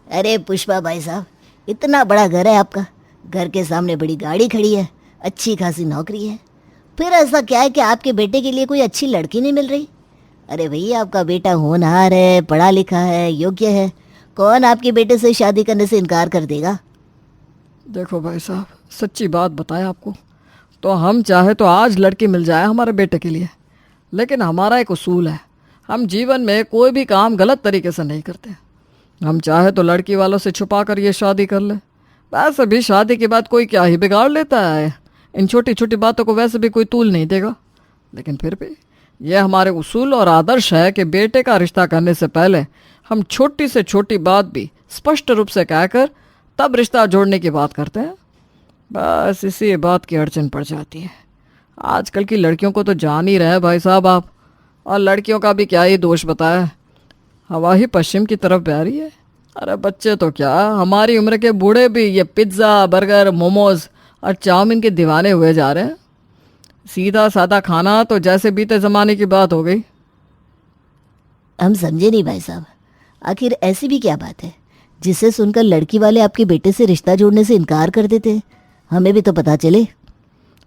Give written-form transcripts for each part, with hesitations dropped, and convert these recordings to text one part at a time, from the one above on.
अरे पुष्पा भाई साहब, इतना बड़ा घर है आपका, घर के सामने बड़ी गाड़ी खड़ी है, अच्छी खासी नौकरी है, फिर ऐसा क्या है कि आपके बेटे के लिए कोई अच्छी लड़की नहीं मिल रही? अरे भैया, आपका बेटा होनहार है, पढ़ा लिखा है, योग्य है, कौन आपके बेटे से शादी करने से इनकार कर देगा? देखो भाई साहब, सच्ची बात बताएं आपको तो हम चाहे तो आज लड़की मिल जाए हमारे बेटे के लिए, लेकिन हमारा एक उसूल है, हम जीवन में कोई भी काम गलत तरीके से नहीं करते। हम चाहे तो लड़की वालों से छुपा कर ये शादी कर ले। वैसे भी शादी के बाद कोई क्या ही बिगाड़ लेता है, इन छोटी छोटी बातों को वैसे भी कोई तूल नहीं देगा। लेकिन फिर भी यह हमारे उसूल और आदर्श है कि बेटे का रिश्ता करने से पहले हम छोटी से छोटी बात भी स्पष्ट रूप से कहकर तब रिश्ता जोड़ने की बात करते हैं। बस इसी बात की अड़चन पड़ जाती है। आजकल की लड़कियों को तो जान ही रहे भाई साहब आप, और लड़कियों का भी क्या ही दोष बताया, हवा ही पश्चिम की तरफ बह रही है। अरे बच्चे तो क्या, हमारी उम्र के बूढ़े भी ये पिज्ज़ा, बर्गर, मोमोज और चाउमीन के दीवाने हुए जा रहे हैं। सीधा साधा खाना तो जैसे बीते ज़माने की बात हो गई। हम समझे नहीं भाई साहब, आखिर ऐसी भी क्या बात है जिसे सुनकर लड़की वाले आपके बेटे से रिश्ता जोड़ने से इनकार कर देते हैं? हमें भी तो पता चले।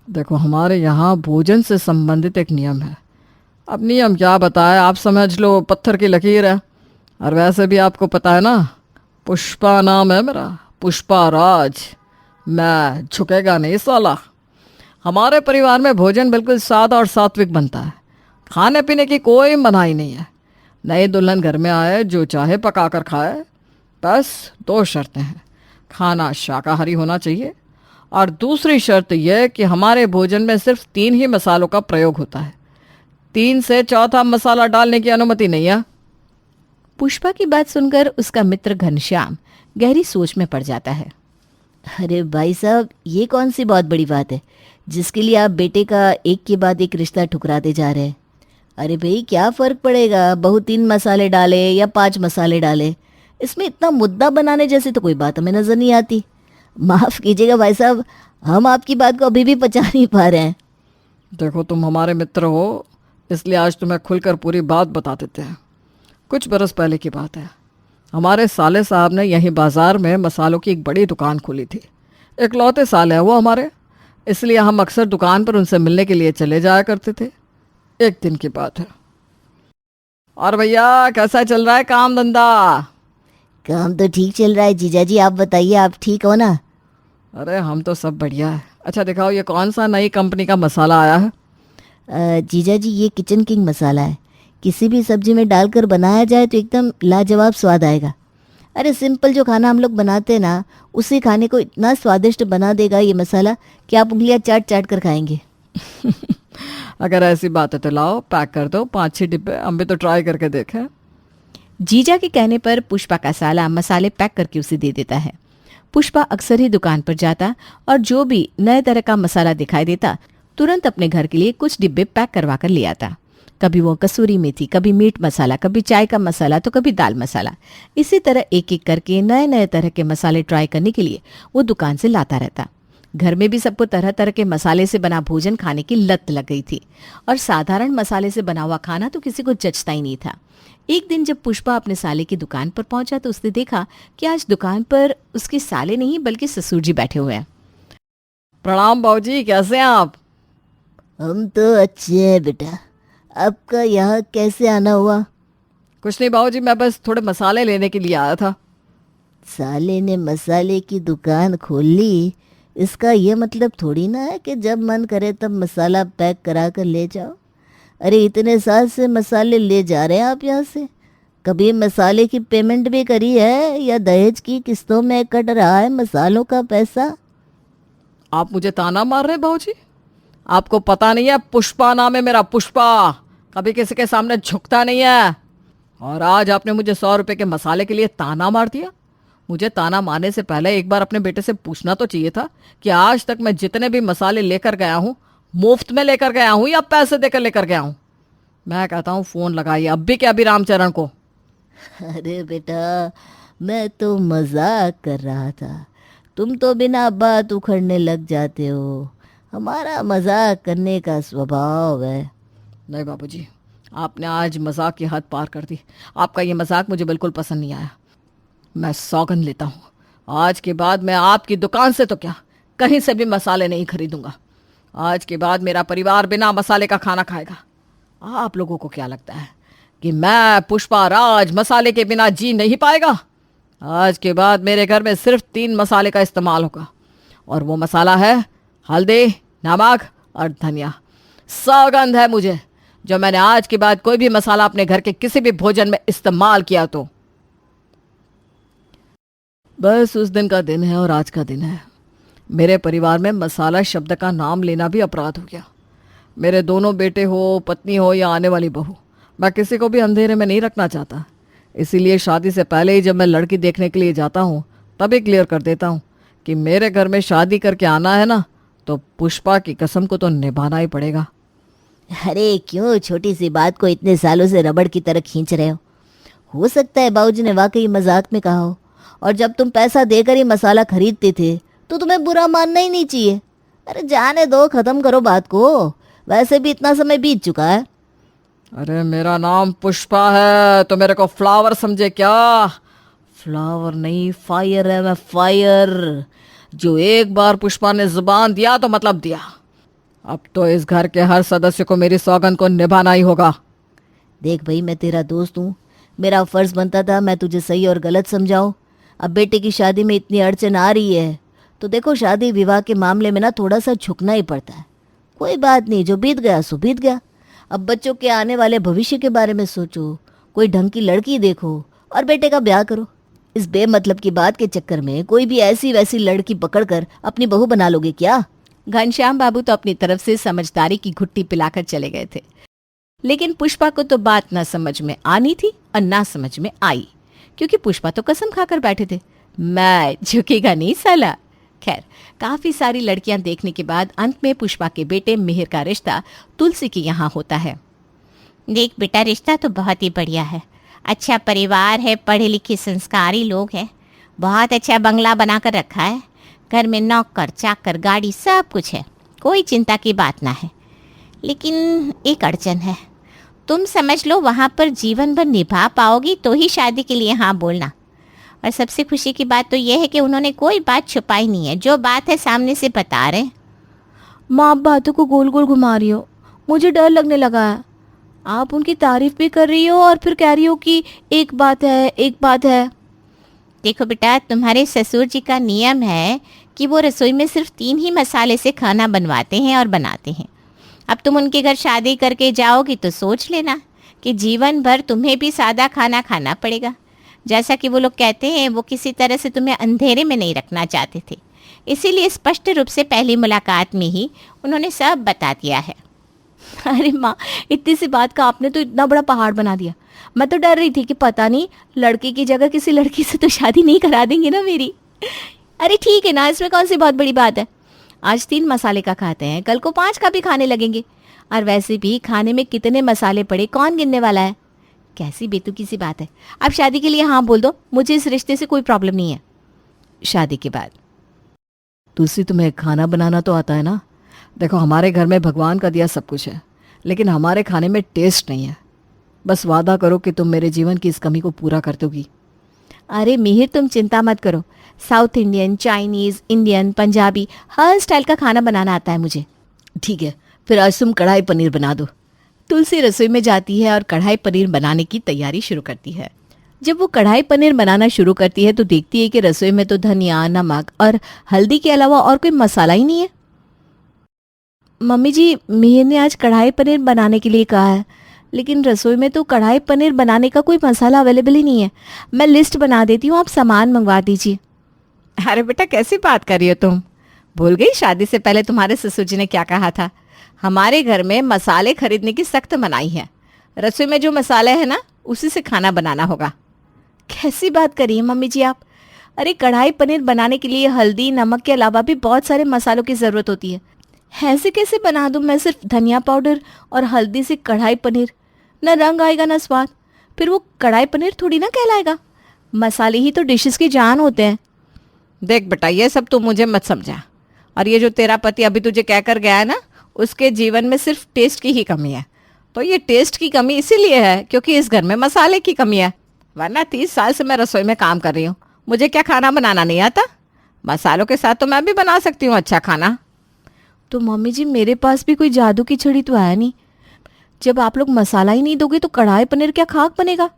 देखो, हमारे यहाँ भोजन से संबंधित एक नियम है। अब नियम क्या बताए, आप समझ लो पत्थर की लकीर है। और वैसे भी आपको पता है ना, पुष्पा नाम है मेरा, पुष्पा राज। मैं झुकेगा नहीं साला। हमारे परिवार में भोजन बिल्कुल सादा और सात्विक बनता है, खाने पीने की कोई मनाही नहीं है। नई दुल्हन घर में आए जो चाहे पका कर खाए। बस दो शर्तें हैं, खाना शाकाहारी होना चाहिए और दूसरी शर्त यह कि हमारे भोजन में सिर्फ 3 ही मसालों का प्रयोग होता है, 3 से चौथा मसाला डालने की अनुमति नहीं है। पुष्पा की बात सुनकर उसका मित्र घनश्याम गहरी सोच में पड़ जाता है। अरे भाई साहब, ये कौन सी बहुत बड़ी बात है जिसके लिए आप बेटे का एक के बाद एक रिश्ता ठुकराते जा रहे हैं? अरे भाई, क्या फ़र्क पड़ेगा, बहू 3 मसाले डाले या 5 मसाले डाले? इसमें इतना मुद्दा बनाने जैसी तो कोई बात हमें नज़र नहीं आती। माफ़ कीजिएगा भाई साहब, हम आपकी बात को अभी भी पचा नहीं पा रहे हैं। देखो, तुम हमारे मित्र हो, इसलिए आज तुम्हें खुलकर पूरी बात बता देते हैं। कुछ बरस पहले की बात है, हमारे साले साहब ने यहीं बाज़ार में मसालों की एक बड़ी दुकान खोली थी। इकलौते साले हैं वो हमारे, इसलिए हम अक्सर दुकान पर उनसे मिलने के लिए चले जाया करते थे। एक दिन की बात है। और भैया, कैसा चल रहा है काम धंधा? काम तो ठीक चल रहा है जीजा जी, आप बताइए, आप ठीक हो ना? अरे हम तो सब बढ़िया है। अच्छा दिखाओ, ये कौन सा नई कंपनी का मसाला आया है? जीजा जी, ये किचन किंग मसाला है। किसी भी सब्जी में डालकर बनाया जाए तो एकदम लाजवाब स्वाद आएगा। अरे सिंपल जो खाना हम लोग बनाते हैं ना, उसी खाने को इतना स्वादिष्ट बना देगा ये मसाला कि आप उंगलियां चाट चाट कर खाएंगे। अगर ऐसी बात है तो लाओ, पैक कर दो 5-6 डिब्बे, हम भी तो ट्राई करके देखें। जीजा के कहने पर पुष्पा का साला मसाले पैक करके उसे दे देता है। पुष्पा अक्सर ही दुकान पर जाता और जो भी नए तरह का मसाला दिखाई देता तुरंत अपने घर के लिए कुछ डिब्बे पैक करवा कर ले आता। कभी वो कसूरी मेथी, कभी मीट मसाला, कभी चाय का मसाला, तो कभी दाल मसाला। इसी तरह एक एक करके नए नए तरह के मसाले ट्राई करने के लिए वो दुकान से लाता रहता। घर में भी सबको तरह तरह के मसाले से बना भोजन खाने की लत लग गई थी और साधारण मसाले से बना हुआ खाना तो किसी को जचता ही नहीं था। एक दिन जब पुष्पा अपने साले की दुकान पर पहुंचा तो उसने देखा कि आज दुकान पर उसके साले नहीं बल्कि ससुर जी बैठे हुए हैं। प्रणाम बाबूजी, कैसे हैं आप? हम तो अच्छे हैं बेटा, आपका यहाँ कैसे आना हुआ? कुछ नहीं बाबूजी, मैं बस थोड़े मसाले लेने के लिए आया था। साले ने मसाले की दुकान खोल ली, इसका ये मतलब थोड़ी ना है कि जब मन करे तब मसाला पैक करा कर ले जाओ। अरे इतने साल से मसाले ले जा रहे हैं आप यहाँ से, कभी मसाले की पेमेंट भी करी है या दहेज की किस्तों में कट रहा है मसालों का पैसा? आप मुझे ताना मार रहे हैं बाबूजी? आपको पता नहीं है, पुष्पा नाम है मेरा, पुष्पा। कभी किसी के सामने झुकता नहीं है। और आज आपने मुझे 100 रुपए के मसाले के लिए ताना मार दिया। मुझे ताना मारने से पहले एक बार अपने बेटे से पूछना तो चाहिए था कि आज तक मैं जितने भी मसाले लेकर गया हूँ मुफ्त में लेकर गया हूँ या पैसे देकर लेकर गया हूँ। मैं कहता हूँ फोन लगाइए अभी के अभी रामचरण को। अरे बेटा, मैं तो मजाक कर रहा था, तुम तो बिना बात उखड़ने लग जाते हो। हमारा मजाक करने का स्वभाव है। नहीं बाबूजी, आपने आज मजाक की हद पार कर दी। आपका ये मजाक मुझे बिल्कुल पसंद नहीं आया। मैं सौगंध लेता हूँ, आज के बाद मैं आपकी दुकान से तो क्या, कहीं से भी मसाले नहीं खरीदूंगा। आज के बाद मेरा परिवार बिना मसाले का खाना खाएगा। आप लोगों को क्या लगता है कि मैं पुष्पा राज मसाले के बिना जी नहीं पाएगा? आज के बाद मेरे घर में सिर्फ 3 मसाले का इस्तेमाल होगा, और वो मसाला है हल्दी, नमक और धनिया। सौगंध है मुझे, जो मैंने आज के बाद कोई भी मसाला अपने घर के किसी भी भोजन में इस्तेमाल किया तो। बस उस दिन का दिन है और आज का दिन है। मेरे परिवार में मसाला शब्द का नाम लेना भी अपराध हो गया। मेरे दोनों बेटे हो, पत्नी हो या आने वाली बहू, मैं किसी को भी अंधेरे में नहीं रखना चाहता। इसीलिए शादी से पहले ही जब मैं लड़की देखने के लिए जाता हूँ तभी क्लियर कर देता हूँ कि मेरे घर में शादी करके आना है ना, तो पुष्पा की कसम को तो निभाना ही पड़ेगा। अरे क्यों छोटी सी बात को इतने सालों से रबड़ की तरह खींच रहे हो सकता है बाबूजी ने वाकई मजाक में कहा हो, और जब तुम पैसा देकर ही मसाला खरीदते थे तो तुम्हें बुरा मानना ही नहीं चाहिए। अरे जाने दो, खत्म करो बात को, वैसे भी इतना समय बीत चुका है। अरे मेरा नाम पुष्पा है तो मेरे को फ्लावर समझे क्या? फ्लावर नहीं, फायर है मैं, फायर। जो एक बार पुष्पा ने जुबान दिया तो मतलब दिया। अब तो इस घर के हर सदस्य को मेरी सौगंध को निभाना ही होगा। देख भाई, मैं तेरा दोस्त हूँ, मेरा फर्ज बनता था मैं तुझे सही और गलत समझाऊं। अब बेटे की शादी में इतनी अड़चन आ रही है तो देखो, शादी विवाह के मामले में ना थोड़ा सा झुकना ही पड़ता है। कोई बात नहीं, जो बीत गया सो बीत गया। अब बच्चों के आने वाले भविष्य के बारे में सोचो, कोई ढंग की लड़की देखो और बेटे का ब्याह करो। इस बेमतलब की बात के चक्कर में कोई भी ऐसी वैसी लड़की पकड़कर अपनी बहू बना लोगे क्या? घनश्याम बाबू तो अपनी तरफ से समझदारी की घुट्टी पिलाकर चले गए थे, लेकिन पुष्पा को तो बात ना समझ में आनी थी और ना समझ में आई, क्योंकि पुष्पा तो कसम खाकर बैठे थे, मैं झुकेगा नहीं साला। खैर, काफी सारी लड़कियां देखने के बाद अंत में पुष्पा के बेटे मिहिर का रिश्ता तुलसी के यहाँ होता है। देख बेटा, रिश्ता तो बहुत ही बढ़िया है, अच्छा परिवार है, पढ़े लिखे संस्कारी लोग हैं, बहुत अच्छा बंगला बनाकर रखा है, घर में नौकर चाकर गाड़ी सब कुछ है, कोई चिंता की बात ना है। लेकिन एक अड़चन है, तुम समझ लो वहाँ पर जीवन भर निभा पाओगी तो ही शादी के लिए हाँ बोलना। और सबसे खुशी की बात तो यह है कि उन्होंने कोई बात छुपाई नहीं है, जो बात है सामने से बता रहे हैं। माँ, आप बातों को गोल गोल घुमा रही हो, मुझे डर लगने लगा है। आप उनकी तारीफ भी कर रही हो और फिर कह रही हो कि एक बात है, एक बात है। देखो बेटा, तुम्हारे ससुर जी का नियम है कि वो रसोई में सिर्फ 3 ही मसाले से खाना बनवाते हैं और बनाते हैं। अब तुम उनके घर शादी करके जाओगी तो सोच लेना कि जीवन भर तुम्हें भी सादा खाना खाना पड़ेगा। जैसा कि वो लोग कहते हैं, वो किसी तरह से तुम्हें अंधेरे में नहीं रखना चाहते थे, इसीलिए स्पष्ट रूप से पहली मुलाकात में ही उन्होंने सब बता दिया है। अरे माँ, इतनी सी बात का आपने तो इतना बड़ा पहाड़ बना दिया। मैं तो डर रही थी कि पता नहीं लड़के की जगह किसी लड़की से तो शादी नहीं करा देंगे ना मेरी। अरे ठीक है ना, इसमें कौन सी बहुत बड़ी बात है। आज 3 मसाले का खाते हैं, कल को 5 का भी खाने लगेंगे, और वैसे भी खाने में कितने मसाले पड़े कौन गिनने वाला है। कैसी बेतुकी सी बात है। अब शादी के लिए हाँ बोल दो, मुझे इस रिश्ते से कोई प्रॉब्लम नहीं है। शादी के बाद तुलसी, तुम्हें खाना बनाना तो आता है ना? देखो, हमारे घर में भगवान का दिया सब कुछ है, लेकिन हमारे खाने में टेस्ट नहीं है। बस वादा करो कि तुम मेरे जीवन की इस कमी को पूरा कर दोगी। अरे मिहिर, तुम चिंता मत करो, south Indian, Chinese, Indian, Punjabi हर स्टाइल का खाना बनाना आता है मुझे। ठीक है, फिर आज तुम कढ़ाई पनीर बना दो। तुलसी रसोई में जाती है और कढ़ाई पनीर बनाने की तैयारी शुरू करती है। जब वो कढ़ाई पनीर बनाना शुरू करती है तो देखती है कि रसोई में तो धनिया, नमक और हल्दी के अलावा और कोई मसाला ही नहीं है। मम्मी जी, मिहिर ने आज कढ़ाई पनीर बनाने के लिए कहा है, लेकिन रसोई में तो कढ़ाई पनीर बनाने का कोई मसाला अवेलेबल ही नहीं है। मैं लिस्ट बना देती हूँ, आप सामान मंगवा दीजिए। अरे बेटा, कैसी बात कर रही हो तुम? भूल गई शादी से पहले तुम्हारे ससुर जी ने क्या कहा था? हमारे घर में मसाले खरीदने की सख्त मनाही है, रसोई में जो मसाले हैं ना उसी से खाना बनाना होगा। कैसी बात करिए मम्मी जी आप? अरे कढ़ाई पनीर बनाने के लिए हल्दी, नमक के अलावा भी बहुत सारे मसालों की ज़रूरत होती है। ऐसे कैसे बना दूँ मैं सिर्फ धनिया पाउडर और हल्दी से कढ़ाई पनीर? न रंग आएगा न स्वाद, फिर वो कढ़ाई पनीर थोड़ी ना कहलाएगा। मसाले ही तो डिशेस की जान होते हैं। देख बेटा, ये सब तू मुझे मत समझा, और ये जो तेरा पति अभी तुझे कहकर गया है ना, उसके जीवन में सिर्फ टेस्ट की ही कमी है। तो ये टेस्ट की कमी इसीलिए है क्योंकि इस घर में मसाले की कमी है। वरना 30 साल से मैं रसोई में काम कर रही हूँ, मुझे क्या खाना बनाना नहीं आता? मसालों के साथ तो मैं भी बना सकती हूँ अच्छा खाना। तो मम्मी जी मेरे पास भी कोई जादू की छड़ी तो है नहीं। जब आप लोग मसाला ही नहीं दोगे तो कढ़ाई पनीर क्या खाक बनेगा?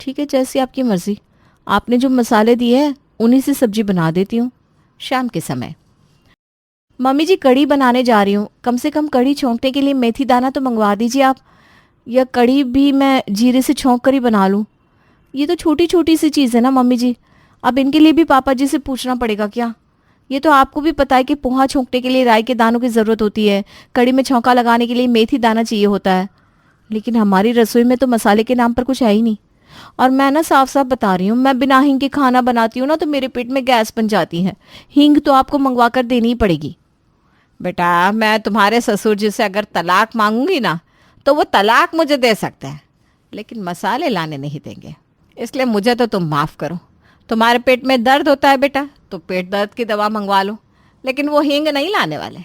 ठीक है, जैसी आपकी मर्जी। आपने जो मसाले दिए हैं उन्हीं से सब्जी बना देती हूँ। शाम के समय मम्मी जी कड़ी बनाने जा रही हूँ, कम से कम कड़ी छोंकने के लिए मेथी दाना तो मंगवा दीजिए आप, या कड़ी भी मैं जीरे से छोंक कर ही बना लूँ। ये तो छोटी छोटी सी चीज़ है ना मम्मी जी, अब इनके लिए भी पापा जी से पूछना पड़ेगा क्या? ये तो आपको भी पता है कि पोहा छोंकने के लिए राई के दानों की ज़रूरत होती है, कड़ी में छौंका लगाने के लिए मेथी दाना चाहिए होता है, लेकिन हमारी रसोई में तो मसाले के नाम पर कुछ है ही नहीं। और मैं ना साफ साफ बता रही हूँ, मैं बिना हींग के खाना बनाती हूँ ना तो मेरे पेट में गैस बन जाती है। हींग तो आपको मंगवा कर देनी ही पड़ेगी। बेटा, मैं तुम्हारे ससुर जी से अगर तलाक मांगूंगी ना तो वो तलाक मुझे दे सकते हैं, लेकिन मसाले लाने नहीं देंगे। इसलिए मुझे तो तुम माफ़ करो। तुम्हारे पेट में दर्द होता है बेटा तो पेट दर्द की दवा मंगवा लो, लेकिन वो हींग नहीं लाने वाले।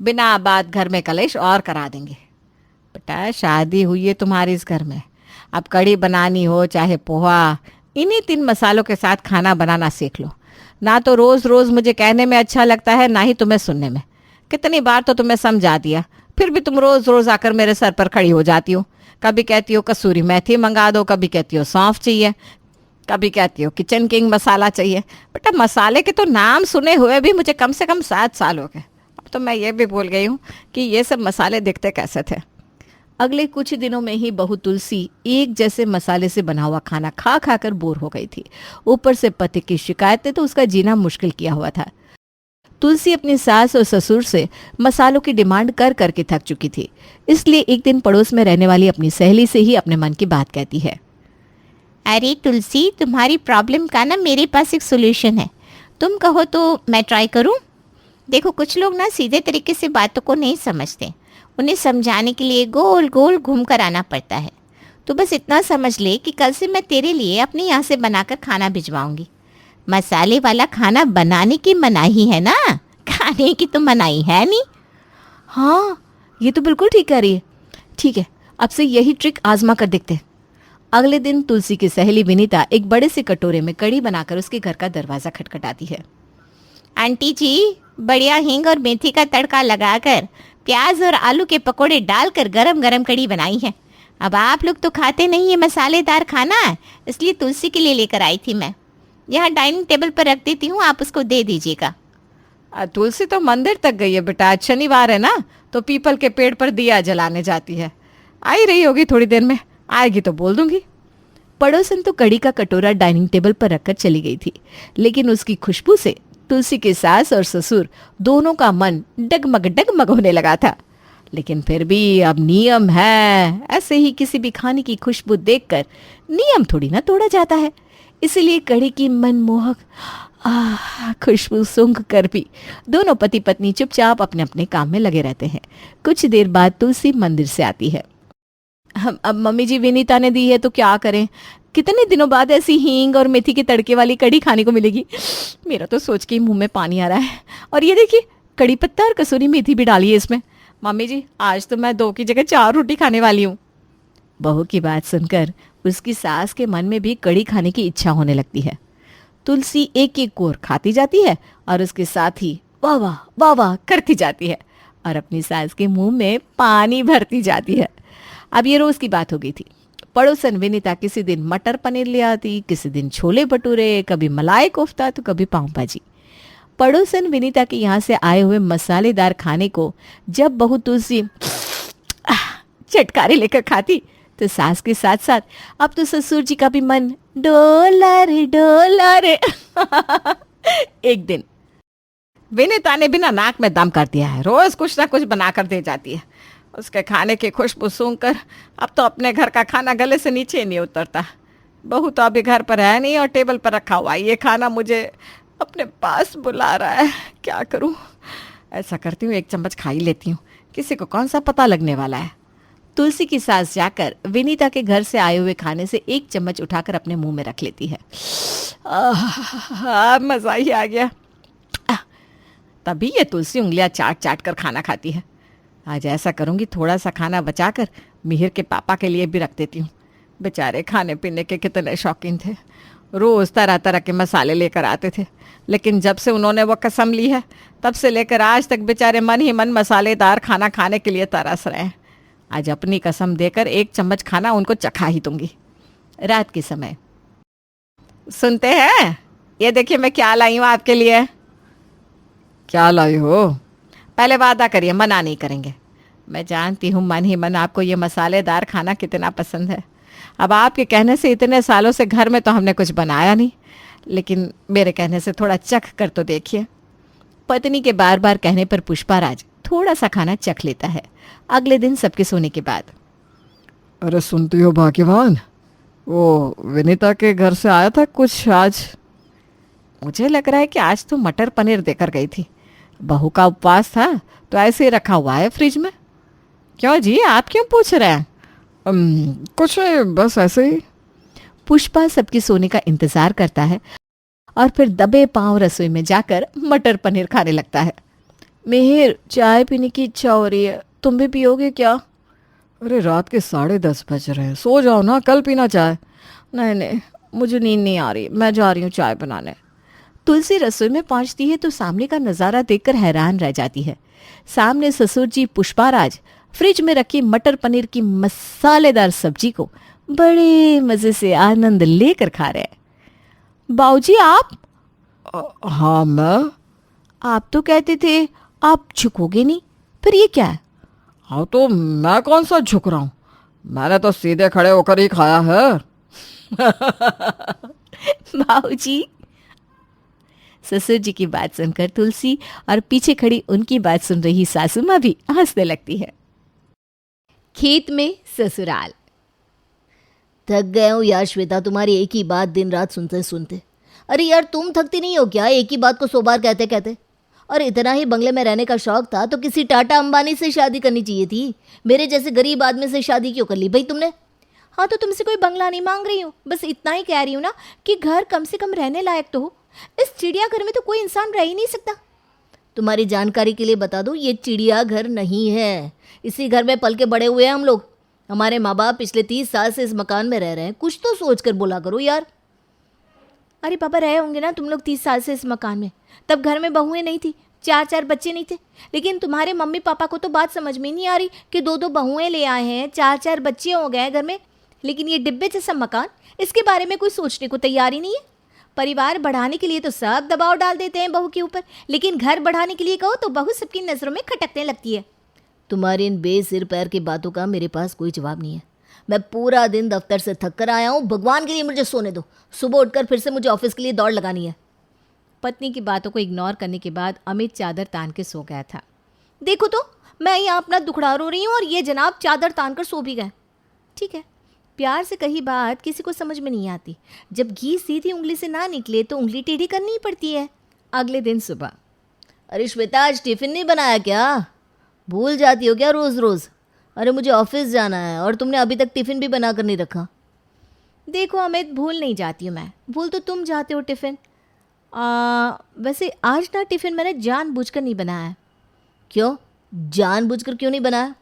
बिना बात घर में कलेश और करा देंगे। बेटा, शादी हुई है तुम्हारी इस घर में, अब कड़ी बनानी हो चाहे पोहा, इन्हीं 3 मसालों के साथ खाना बनाना सीख लो। ना तो रोज़ रोज़ मुझे कहने में अच्छा लगता है, ना ही तुम्हें सुनने में। कितनी बार तो तुम्हें समझा दिया, फिर भी तुम रोज़ रोज़ आकर मेरे सर पर खड़ी हो जाती हो। कभी कहती हो कसूरी मेथी मंगा दो, कभी कहती हो सौंफ चाहिए, कभी कहती हो किचन किंग मसाला चाहिए। बेटा, मसाले के तो नाम सुने हुए भी मुझे कम से कम 7 साल हो गए। अब तो मैं ये भी भूल गई हूँ कि ये सब मसाले दिखते कैसे थे। अगले कुछ दिनों में ही बहू तुलसी एक जैसे मसाले से बना हुआ खाना खा खा कर बोर हो गई थी। ऊपर से पति की शिकायतें तो उसका जीना मुश्किल किया हुआ था। तुलसी अपनी सास और ससुर से मसालों की डिमांड कर करके थक चुकी थी। इसलिए एक दिन पड़ोस में रहने वाली अपनी सहेली से ही अपने मन की बात कहती है। अरे तुलसी, तुम्हारी प्रॉब्लम का ना मेरे पास एक सोल्यूशन है, तुम कहो तो मैं ट्राई करूं? देखो, कुछ लोग ना सीधे तरीके से बातों को नहीं समझते, उन्हें समझाने के लिए गोल गोल घूम कर आना पड़ता है। तो बस इतना समझ ले कि कल से मैं तेरे लिए अपने यहाँ से बनाकर खाना भिजवाऊंगी। मसाले वाला खाना बनाने की मनाही है ना, खाने की तो मनाही है नहीं। हाँ, ये तो बिल्कुल ठीक कह रही है। ठीक है, अब से यही ट्रिक आजमा कर देखते हैं। अगले दिन तुलसी की सहेली विनीता एक बड़े से कटोरे में कड़ी बनाकर उसके घर का दरवाज़ा खटखटाती है। आंटी जी, बढ़िया हींग और मेथी का तड़का लगाकर प्याज और आलू के पकोड़े डालकर गरम गरम कड़ी बनाई है। अब आप लोग तो खाते नहीं है मसालेदार खाना, इसलिए तुलसी के लिए लेकर आई थी मैं। यहाँ डाइनिंग टेबल पर रख देती हूँ, आप उसको दे दीजिएगा। तुलसी तो मंदिर तक गई है बेटा, आज शनिवार है ना, तो पीपल के पेड़ पर दिया जलाने जाती है। आई रही होगी थोड़ी देर में, आएगी तो बोल दूंगी। पड़ोसन तो कड़ी का कटोरा डाइनिंग टेबल पर रखकर चली गई थी, लेकिन उसकी खुशबू से तुलसी के सास और ससुर दोनों का मन डगमग डगमग होने लगा था। लेकिन फिर भी अब नियम है, ऐसे ही किसी भी खाने की खुशबू देखकर नियम थोड़ी ना तोड़ा जाता है। इसलिए कड़ी की मनमोहक खुशबू सूंघ कर भी दोनों पति पत्नी चुपचाप अपने अपने काम में लगे रहते हैं। कुछ देर बाद तुलसी मंदिर से आती है। हम अब मम्मी जी विनीता ने दी है तो क्या करें, कितने दिनों बाद ऐसी हींग और मेथी के तड़के वाली कड़ी खाने को मिलेगी। मेरा तो सोच के ही मुंह में पानी आ रहा है। और ये देखिए, कड़ी पत्ता और कसूरी मेथी भी डाली है इसमें। मम्मी जी, आज तो मैं 2 की जगह 4 रोटी खाने वाली हूँ। बहू की बात सुनकर उसकी सास के मन में भी कड़ी खाने की इच्छा होने लगती है। तुलसी एक एक कोर खाती जाती है और उसके साथ ही वाह वाह वाह वाह करती जाती है और अपनी सास के मुंह में पानी भरती जाती है। अब ये रोज की बात हो गई थी। पड़ोसन विनीता किसी दिन मटर पनीर ले आती, किसी दिन छोले भटूरे, कभी मलाई कोफ्ता तो कभी पाव भाजी। पड़ोसन विनीता के यहाँ से आए हुए मसालेदार खाने को जब बहू तुलसी चटकारे लेकर खाती तो सास के साथ साथ अब तो ससुर जी का भी मन डोला रे डोला रे। एक दिन विनीता ने बिना नाक में दम कर दिया है, रोज कुछ ना कुछ बनाकर दे जाती है। उसके खाने की खुशबू सूंघकर अब तो अपने घर का खाना गले से नीचे नहीं उतरता। बहू तो अभी घर पर है नहीं और टेबल पर रखा हुआ ये खाना मुझे अपने पास बुला रहा है, क्या करूं? ऐसा करती हूँ, 1 चम्मच खा ही लेती हूँ, किसी को कौन सा पता लगने वाला है। तुलसी की सास जाकर विनीता के घर से आए हुए खाने से 1 चम्मच उठाकर अपने मुंह में रख लेती है। मज़ा ही आ गया। तभी ये तुलसी उंगलियां चाट चाट कर खाना खाती है। आज ऐसा करूंगी, थोड़ा सा खाना बचाकर मिहिर के पापा के लिए भी रख देती हूँ। बेचारे खाने पीने के कितने शौकीन थे, रोज़ तरह तरह के मसाले लेकर आते थे। लेकिन जब से उन्होंने वो कसम ली है, तब से लेकर आज तक बेचारे मन ही मन मसालेदार खाना खाने के लिए तरस रहे हैं। आज अपनी कसम देकर 1 चम्मच खाना उनको चखा ही दूंगी। रात के समय। सुनते हैं, ये देखिए मैं क्या लाई हूँ आपके लिए। क्या लाई हो? पहले वादा करिए, मना नहीं करेंगे। मैं जानती हूँ मन ही मन आपको ये मसालेदार खाना कितना पसंद है। अब आपके कहने से इतने सालों से घर में तो हमने कुछ बनाया नहीं, लेकिन मेरे कहने से थोड़ा चख कर तो देखिए। पत्नी के बार बार कहने पर पुष्पाराज थोड़ा सा खाना चख लेता है। अगले दिन सबके सोने के बाद। अरे सुनती हो भाग्यवान, वो विनीता के घर से आया था कुछ आज। मुझे लग रहा है कि आज तो मटर पनीर देकर गई थी। बहू का उपवास था तो ऐसे ही रखा हुआ है फ्रिज में। क्यों जी, आप क्यों पूछ रहे हैं? कुछ नहीं, बस ऐसे ही। पुष्पा सबके सोने का इंतजार करता है और फिर दबे पांव रसोई में जाकर मटर पनीर खाने लगता है। मेहर, चाय पीने की इच्छा हो रही है, तुम भी पियोगे क्या? अरे रात के 10:30 बज रहे हैं, सो जाओ ना, कल पीना चाय। नहीं नहीं, मुझे नींद नहीं आ रही, मैं जा रही हूँ चाय बनाने। तुलसी रसोई में पहुंचती है तो सामने का नज़ारा देखकर हैरान रह जाती है। सामने ससुर जी पुष्पाराज फ्रिज में रखी मटर पनीर की मसालेदार सब्जी को बड़े मज़े से आनंद लेकर खा रहे हैं। बाऊजी आप? हाँ मैं? आप तो कहते थे आप झुकोगे नहीं, फिर ये क्या है? हाँ तो मैं कौन सा झुक रहा हूँ, मैंने तो सीधे खड़े होकर ही खाया है। बाऊजी। ससुर जी की बात सुनकर तुलसी और पीछे खड़ी उनकी बात सुन रही सासू माँ भी हंसने लगती है। खेत में ससुराल। थक गए हूँ यार श्वेता, तुम्हारी एक ही बात दिन रात सुनते सुनते। अरे यार तुम थकती नहीं हो क्या, एक ही बात को 100 बार कहते कहते? और इतना ही बंगले में रहने का शौक था तो किसी टाटा अंबानी से शादी करनी चाहिए थी। मेरे जैसे गरीब आदमी से शादी क्यों कर ली भाई तुमने? हाँ तो तुमसे कोई बंगला नहीं मांग रही हूँ, बस इतना ही कह रही हूँ ना कि घर कम से कम रहने लायक तो हो। इस चिड़ियाघर में तो कोई इंसान रह ही नहीं सकता। तुम्हारी जानकारी के लिए बता दूं, ये चिड़ियाघर नहीं है। इसी घर में पल के बड़े हुए हैं हम लोग। हमारे माँ बाप पिछले 30 साल से इस मकान में रह रहे हैं, कुछ तो सोच कर बोला करो यार। अरे पापा, रहे होंगे ना तुम लोग 30 साल से इस मकान में, तब घर में बहुएं नहीं थी, 4-4 बच्चे नहीं थे। लेकिन तुम्हारे मम्मी पापा को तो बात समझ में नहीं आ रही कि 2-2 बहुएं ले आए हैं, 4-4 बच्चे हो गए हैं घर में, लेकिन ये डिब्बे जैसा मकान, इसके बारे में कोई सोचने को तैयार ही नहीं है। परिवार बढ़ाने के लिए तो सब दबाव डाल देते हैं बहू के ऊपर, लेकिन घर बढ़ाने के लिए कहो तो बहू सबकी नज़रों में खटकने लगती है। तुम्हारी इन बेसिर पैर की बातों का मेरे पास कोई जवाब नहीं है। मैं पूरा दिन दफ्तर से थक कर आया हूँ, भगवान के लिए मुझे सोने दो। सुबह उठकर फिर से मुझे ऑफिस के लिए दौड़ लगानी है। पत्नी की बातों को इग्नोर करने के बाद अमित चादर तान के सो गया था। देखो तो, मैं यहाँ अपना दुखड़ा रो रही हूँ और ये जनाब चादर तान कर सो भी गए। ठीक है, प्यार से कही बात किसी को समझ में नहीं आती। जब घी सीधी उंगली से ना निकले तो उंगली टेढ़ी करनी ही पड़ती है। अगले दिन सुबह। अरे श्वेता, आज टिफिन नहीं बनाया क्या? भूल जाती हो क्या रोज़ रोज़? अरे मुझे ऑफिस जाना है और तुमने अभी तक टिफिन भी बना कर नहीं रखा। देखो अमित, भूल नहीं जाती हूँ मैं, भूल तो तुम जाते हो टिफ़िन। वैसे आज ना टिफ़िन मैंने जानबूझकर नहीं बनाया। क्यों? जानबूझकर क्यों नहीं बनाया?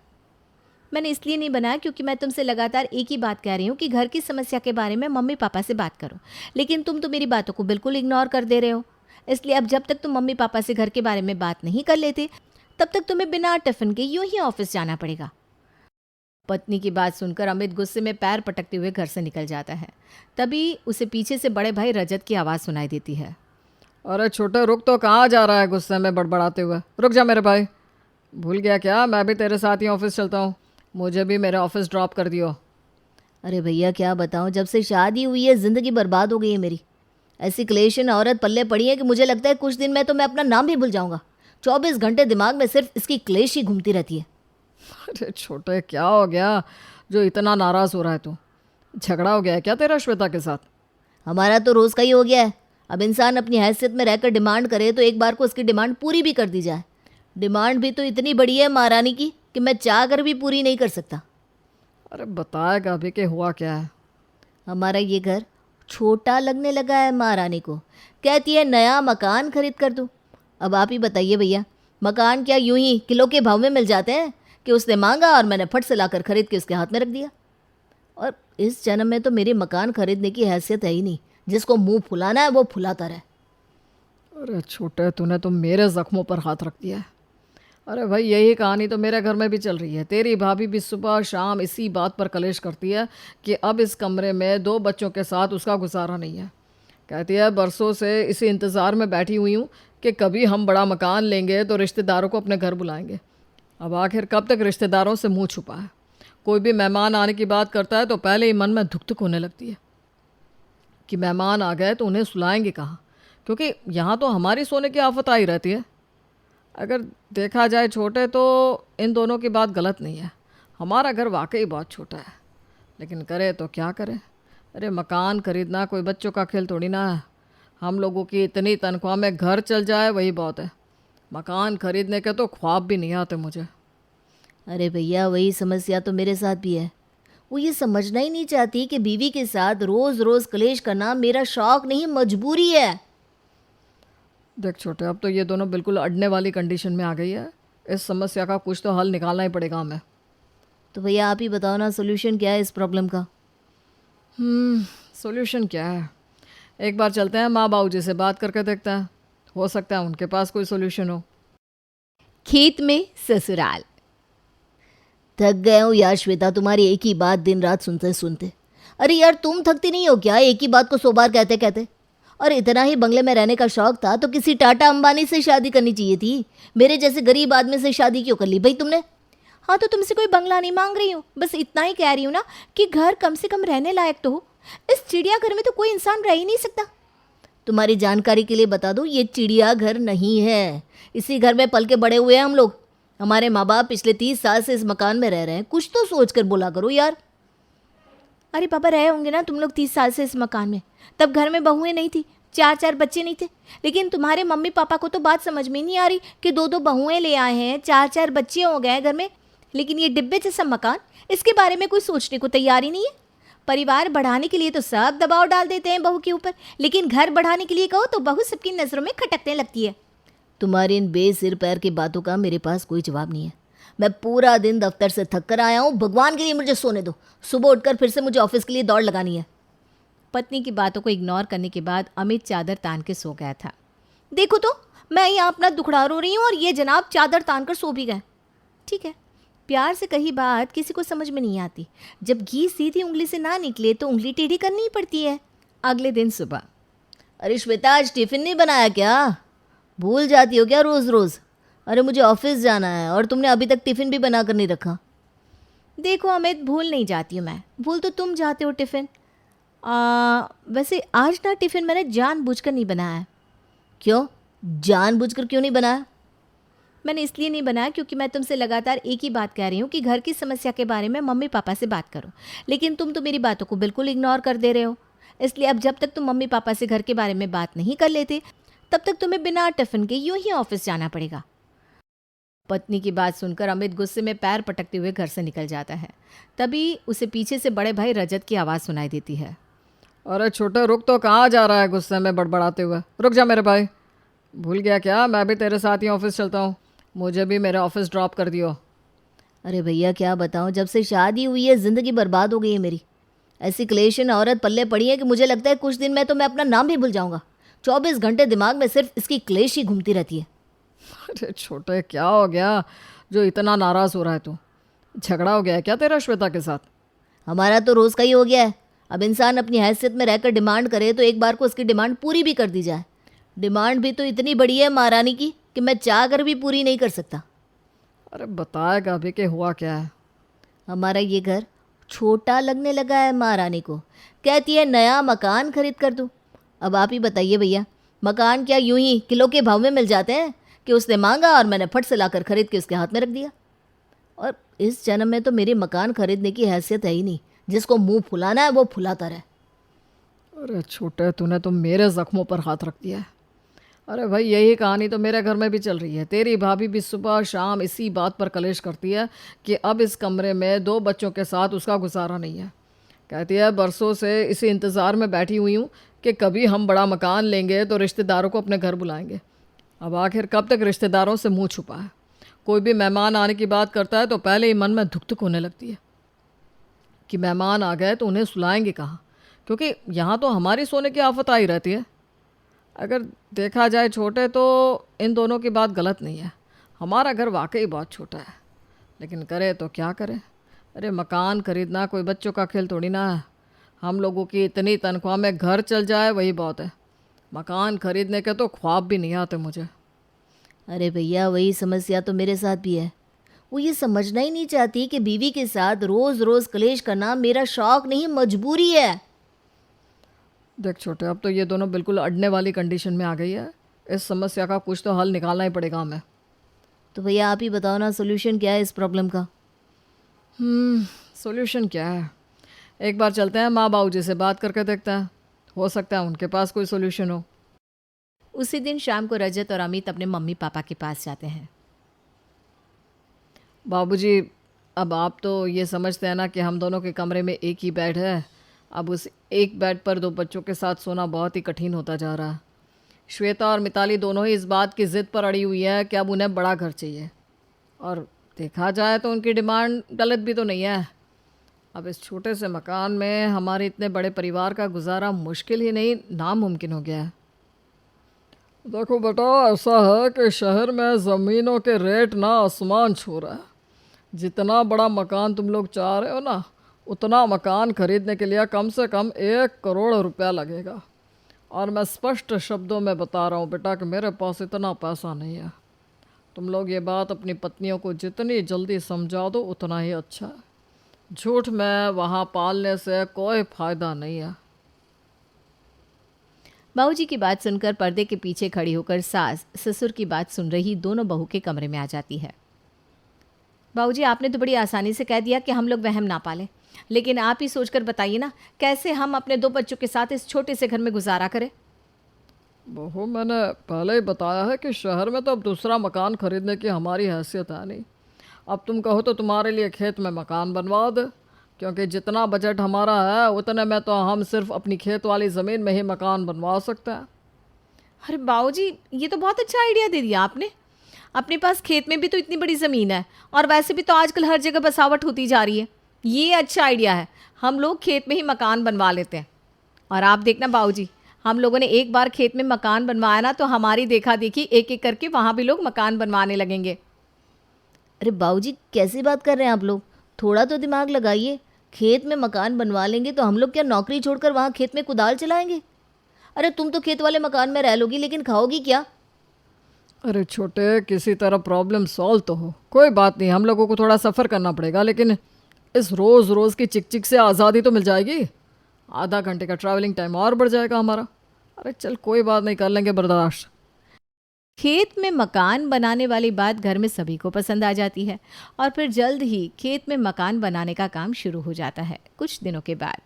मैंने इसलिए नहीं बनाया क्योंकि मैं तुमसे लगातार एक ही बात कह रही हूँ कि घर की समस्या के बारे में मम्मी पापा से बात करो, लेकिन तुम तो मेरी बातों को बिल्कुल इग्नोर कर दे रहे हो। इसलिए अब जब तक तुम मम्मी पापा से घर के बारे में बात नहीं कर लेते, तब तक तुम्हें बिना टिफ़िन के यूं ही ऑफिस जाना पड़ेगा। पत्नी की बात सुनकर अमित गुस्से में पैर पटकते हुए घर से निकल जाता है। तभी उसे पीछे से बड़े भाई रजत की आवाज़ सुनाई देती है। अरे छोटे रुक, तो कहाँ जा रहा है गुस्से में बड़बड़ाते हुए? रुक जा मेरे भाई, भूल गया क्या मैं भी तेरे साथ ही ऑफिस चलता हूँ? मुझे भी मेरे ऑफिस ड्रॉप कर दियो। अरे भैया क्या बताऊँ, जब से शादी हुई है ज़िंदगी बर्बाद हो गई है मेरी। ऐसी क्लेशन औरत पल्ले पड़ी है कि मुझे लगता है कुछ दिन में तो मैं अपना नाम भी भूल जाऊँगा। 24 घंटे दिमाग में सिर्फ इसकी क्लेश ही घूमती रहती है। अरे छोटे, क्या हो गया जो इतना नाराज़ हो रहा है तू? झगड़ा हो गया है क्या तेरा श्वेता के साथ? हमारा तो रोज़ का ही हो गया है। अब इंसान अपनी हैसियत में रहकर डिमांड करे तो एक बार को उसकी डिमांड पूरी भी कर दी जाए। डिमांड भी तो इतनी बड़ी है महारानी की कि मैं चाह कर भी पूरी नहीं कर सकता। अरे बताएगा अभी कि हुआ क्या है? हमारा ये घर छोटा लगने लगा है महारानी को। कहती है नया मकान खरीद कर दूँ। अब आप ही बताइए भैया, मकान क्या यूं ही किलो के भाव में मिल जाते हैं कि उसने मांगा और मैंने फट से लाकर खरीद के उसके हाथ में रख दिया? और इस जन्म में तो मेरे मकान खरीदने की हैसियत है ही नहीं। जिसको मुंह फुलाना है वो फुलाता रहे। अरे छोटे, तूने तो मेरे जख्मों पर हाथ रख दिया है। अरे भाई, यही कहानी तो मेरे घर में भी चल रही है। तेरी भाभी भी सुबह शाम इसी बात पर कलेश करती है कि अब इस कमरे में 2 बच्चों के साथ उसका गुजारा नहीं है। कहती है बरसों से इसी इंतज़ार में बैठी हुई हूँ कि कभी हम बड़ा मकान लेंगे तो रिश्तेदारों को अपने घर बुलाएंगे। अब आखिर कब तक रिश्तेदारों से मुंह छुपा है। कोई भी मेहमान आने की बात करता है तो पहले ही मन में धुक धुक होने लगती है कि मेहमान आ गए तो उन्हें सुलाएंगे कहाँ, क्योंकि यहाँ तो हमारी सोने की आफत आई रहती है। अगर देखा जाए छोटे, तो इन दोनों की बात गलत नहीं है। हमारा घर वाकई बहुत छोटा है, लेकिन करे तो क्या करें। अरे मकान खरीदना कोई बच्चों का खेल थोड़ी ना है। हम लोगों की इतनी तनख्वाह में घर चल जाए वही बहुत है। मकान खरीदने के तो ख्वाब भी नहीं आते मुझे। अरे भैया, वही समस्या तो मेरे साथ भी है। वो ये समझना ही नहीं चाहती कि बीवी के साथ रोज रोज कलेश करना मेरा शौक नहीं, मजबूरी है। देख छोटे, अब तो ये दोनों बिल्कुल अड़ने वाली कंडीशन में आ गई है। इस समस्या का कुछ तो हल निकालना ही पड़ेगा हमें। तो भैया आप ही बताओ ना, सोल्यूशन क्या है इस प्रॉब्लम का? सॉल्यूशन क्या है? एक बार चलते हैं माँ बाबू जी से बात करके देखते हैं, हो सकता है उनके पास कोई सॉल्यूशन हो। खेत में ससुराल। थक गए हूँ यार श्वेता, तुम्हारी एक ही बात दिन रात सुनते सुनते। अरे यार, तुम थकती नहीं हो क्या एक ही बात को 100 बार कहते कहते? और इतना ही बंगले में रहने का शौक था तो किसी टाटा अंबानी से शादी करनी चाहिए थी। मेरे जैसे गरीब आदमी से शादी क्यों कर ली भाई तुमने? हाँ तो तुमसे कोई बंगला नहीं मांग रही हूँ, बस इतना ही कह रही हूँ ना कि घर कम से कम रहने लायक तो हो। इस चिड़ियाघर में तो कोई इंसान रह ही नहीं सकता। तुम्हारी जानकारी के लिए बता दूं, ये चिड़ियाघर नहीं है। इसी घर में पल के बड़े हुए हैं हम लोग। हमारे माँ बाप पिछले 30 साल से इस मकान में रह रहे हैं। कुछ तो सोच कर बोला करो यार। अरे पापा, रहे होंगे ना तुम लोग 30 साल से इस मकान में, तब घर में बहुएं नहीं थी, 4-4 बच्चे नहीं थे। लेकिन तुम्हारे मम्मी पापा को तो बात समझ में नहीं आ रही कि 2-2 बहुएं ले आए हैं, 4-4 बच्चे हो गए हैं घर में, लेकिन ये डिब्बे जैसा मकान, इसके बारे में कोई सोचने को तैयार ही नहीं है। परिवार बढ़ाने के लिए तो सब दबाव डाल देते हैं बहू के ऊपर, लेकिन घर बढ़ाने के लिए कहो तो बहू सबकी नज़रों में खटकने लगती है। तुम्हारी इन बेसिर पैर की बातों का मेरे पास कोई जवाब नहीं है। मैं पूरा दिन दफ्तर से थक कर आया हूँ, भगवान के लिए मुझे सोने दो। सुबह उठकर फिर से मुझे ऑफिस के लिए दौड़ लगानी है। पत्नी की बातों को इग्नोर करने के बाद अमित चादर तान के सो गया था। देखो तो, मैं यहाँ अपना दुखड़ा रो रही हूँ और ये जनाब चादर तान कर सो भी गए। ठीक है, प्यार से कही बात किसी को समझ में नहीं आती। जब घी सीधी उंगली से ना निकले तो उंगली टेढ़ी करनी ही पड़ती है। अगले दिन सुबह। अरे श्वेता, आज टिफिन नहीं बनाया क्या? भूल जाती हो क्या रोज़ रोज़? अरे मुझे ऑफिस जाना है और तुमने अभी तक टिफिन भी बना कर नहीं रखा। देखो अमित, भूल नहीं जाती हूँ मैं, भूल तो तुम जाते हो टिफ़िन। वैसे आज ना टिफ़िन मैंने जानबूझकर नहीं बनाया है। क्यों? जानबूझकर क्यों नहीं बनाया? मैंने इसलिए नहीं बनाया क्योंकि मैं तुमसे लगातार एक ही बात कह रही हूँ कि घर की समस्या के बारे में मम्मी पापा से बात करो, लेकिन तुम तो मेरी बातों को बिल्कुल इग्नोर कर दे रहे हो। इसलिए अब जब तक तुम मम्मी पापा से घर के बारे में बात नहीं कर लेते, तब तक तुम्हें बिना टिफ़िन के यूं ही ऑफिस जाना पड़ेगा। पत्नी की बात सुनकर अमित गुस्से में पैर पटकते हुए घर से निकल जाता है। तभी उसे पीछे से बड़े भाई रजत की आवाज़ सुनाई देती है। अरे छोटे, रुक तो, कहाँ जा रहा है गुस्से में बड़बड़ाते हुए? रुक जा मेरे भाई। भूल गया क्या? मैं भी तेरे साथ ही ऑफिस चलता हूँ, मुझे भी मेरे ऑफिस ड्रॉप कर दियो। अरे भैया क्या बताऊँ, जब से शादी हुई है ज़िंदगी बर्बाद हो गई है मेरी। ऐसी क्लेशन औरत पल्ले पड़ी है कि मुझे लगता है कुछ दिन में तो मैं अपना नाम भी भूल जाऊँगा। 24 घंटे दिमाग में सिर्फ इसकी क्लेश ही घूमती रहती है। अरे छोटे, क्या हो गया जो इतना नाराज़ हो रहा है तू? झगड़ा हो गया है क्या तेरा श्वेता के साथ? हमारा तो रोज़ का ही हो गया है। अब इंसान अपनी हैसियत में रहकर डिमांड करे तो एक बार को उसकी डिमांड पूरी भी कर दी जाए। डिमांड भी तो इतनी बड़ी है महारानी की कि मैं चाह कर भी पूरी नहीं कर सकता। अरे बताएगा अभी कि हुआ क्या है? हमारा ये घर छोटा लगने लगा है महारानी को। कहती है नया मकान खरीद कर दूँ। अब आप ही बताइए भैया, मकान क्या यूं ही किलो के भाव में मिल जाते हैं कि उसने मांगा और मैंने फट से लाकर खरीद के उसके हाथ में रख दिया। और इस जन्म में तो मेरे मकान खरीदने की हैसियत है ही नहीं। जिसको मुंह फुलाना है वो फुलाता रहे। अरे छोटे, तूने तो मेरे जख्मों पर हाथ रख दिया है। अरे भाई, यही कहानी तो मेरे घर में भी चल रही है। तेरी भाभी भी सुबह शाम इसी बात पर कलेश करती है कि अब इस कमरे में 2 बच्चों के साथ उसका गुजारा नहीं है। कहती है बरसों से इसी इंतज़ार में बैठी हुई हूँ कि कभी हम बड़ा मकान लेंगे तो रिश्तेदारों को अपने घर बुलाएंगे। अब आखिर कब तक रिश्तेदारों से मुंह छुपा है। कोई भी मेहमान आने की बात करता है तो पहले ही मन में धुक धुक होने लगती है कि मेहमान आ गए तो उन्हें सुलाएंगे कहाँ, क्योंकि यहाँ तो हमारी सोने की आफत आई रहती है। अगर देखा जाए छोटे, तो इन दोनों की बात गलत नहीं है। हमारा घर वाकई बहुत छोटा है, लेकिन करे तो क्या करें। अरे मकान खरीदना कोई बच्चों का खेल थोड़ी ना है। हम लोगों की इतनी तनख्वाह में घर चल जाए वही बहुत है। मकान खरीदने के तो ख्वाब भी नहीं आते मुझे। अरे भैया, वही समस्या तो मेरे साथ भी है। वो ये समझना ही नहीं चाहती कि बीवी के साथ रोज रोज कलेश करना मेरा शौक नहीं, मजबूरी है। देख छोटे, अब तो ये दोनों बिल्कुल अड़ने वाली कंडीशन में आ गई है। इस समस्या का कुछ तो हल निकालना ही पड़ेगा हमें। तो भैया आप ही बताओ ना, सोल्यूशन क्या है इस प्रॉब्लम का? सॉल्यूशन क्या है? एक बार चलते हैं माँ बाबू जी से बात करके देखते हैं, हो सकता है उनके पास कोई सॉल्यूशन हो। उसी दिन शाम को रजत और अमित अपने मम्मी पापा के पास जाते हैं। बाबूजी, अब आप तो ये समझते हैं ना कि हम दोनों के कमरे में एक ही बेड है। अब उस एक बेड पर दो बच्चों के साथ सोना बहुत ही कठिन होता जा रहा है। श्वेता और मिताली दोनों ही इस बात की ज़िद पर अड़ी हुई है कि अब उन्हें बड़ा घर चाहिए, और देखा जाए तो उनकी डिमांड गलत भी तो नहीं है। अब इस छोटे से मकान में हमारे इतने बड़े परिवार का गुजारा मुश्किल ही नहीं, नामुमकिन हो गया है। देखो बेटा, ऐसा है कि शहर में ज़मीनों के रेट ना आसमान छू रहा है। जितना बड़ा मकान तुम लोग चाह रहे हो ना, उतना मकान खरीदने के लिए कम से कम 1 करोड़ रुपया लगेगा। और मैं स्पष्ट शब्दों में बता रहा हूँ बेटा कि मेरे पास इतना पैसा नहीं है। तुम लोग ये बात अपनी पत्नियों को जितनी जल्दी समझा दो उतना ही अच्छा है। झूठ में वहाँ पालने से कोई फ़ायदा नहीं है। बाबूजी की बात सुनकर पर्दे के पीछे खड़ी होकर सास ससुर की बात सुन रही दोनों बहू के कमरे में आ जाती है। बाबूजी, आपने तो बड़ी आसानी से कह दिया कि हम लोग वहम ना पालें, लेकिन आप ही सोचकर बताइए ना, कैसे हम अपने 2 बच्चों के साथ इस छोटे से घर में गुजारा करें। बहू, मैंने पहले ही बताया है कि शहर में तो अब दूसरा मकान खरीदने की हमारी हैसियत है नहीं। अब तुम कहो तो तुम्हारे लिए खेत में मकान बनवा दे, क्योंकि जितना बजट हमारा है उतने में तो हम सिर्फ अपनी खेत वाली ज़मीन में ही मकान बनवा सकते हैं। अरे बाबूजी, ये तो बहुत अच्छा आइडिया दे दिया आपने। अपने पास खेत में भी तो इतनी बड़ी ज़मीन है, और वैसे भी तो आजकल हर जगह बसावट होती जा रही है। ये अच्छा आइडिया है, हम लोग खेत में ही मकान बनवा लेते हैं। और आप देखना बाबूजी, हम लोगों ने एक बार खेत में मकान बनवाया ना, तो हमारी देखा देखी एक एक करके वहाँ भी लोग मकान बनवाने लगेंगे। अरे बाबूजी, कैसी बात कर रहे हैं आप लोग? थोड़ा तो दिमाग लगाइए। खेत में मकान बनवा लेंगे तो हम लोग क्या नौकरी छोड़कर वहाँ खेत में कुदाल चलाएंगे? अरे तुम तो खेत वाले मकान में रह लोगी, लेकिन खाओगी क्या? अरे छोटे, किसी तरह प्रॉब्लम सॉल्व तो हो। कोई बात नहीं, हम लोगों को थोड़ा सफ़र करना पड़ेगा, लेकिन इस रोज़ रोज़ की चिक चिक से आज़ादी तो मिल जाएगी। आधा घंटे का ट्रैवलिंग टाइम और बढ़ जाएगा हमारा। अरे चल, कोई बात नहीं, कर लेंगे बर्दाश्त। खेत में मकान बनाने वाली बात घर में सभी को पसंद आ जाती है, और फिर जल्द ही खेत में मकान बनाने का काम शुरू हो जाता है। कुछ दिनों के बाद,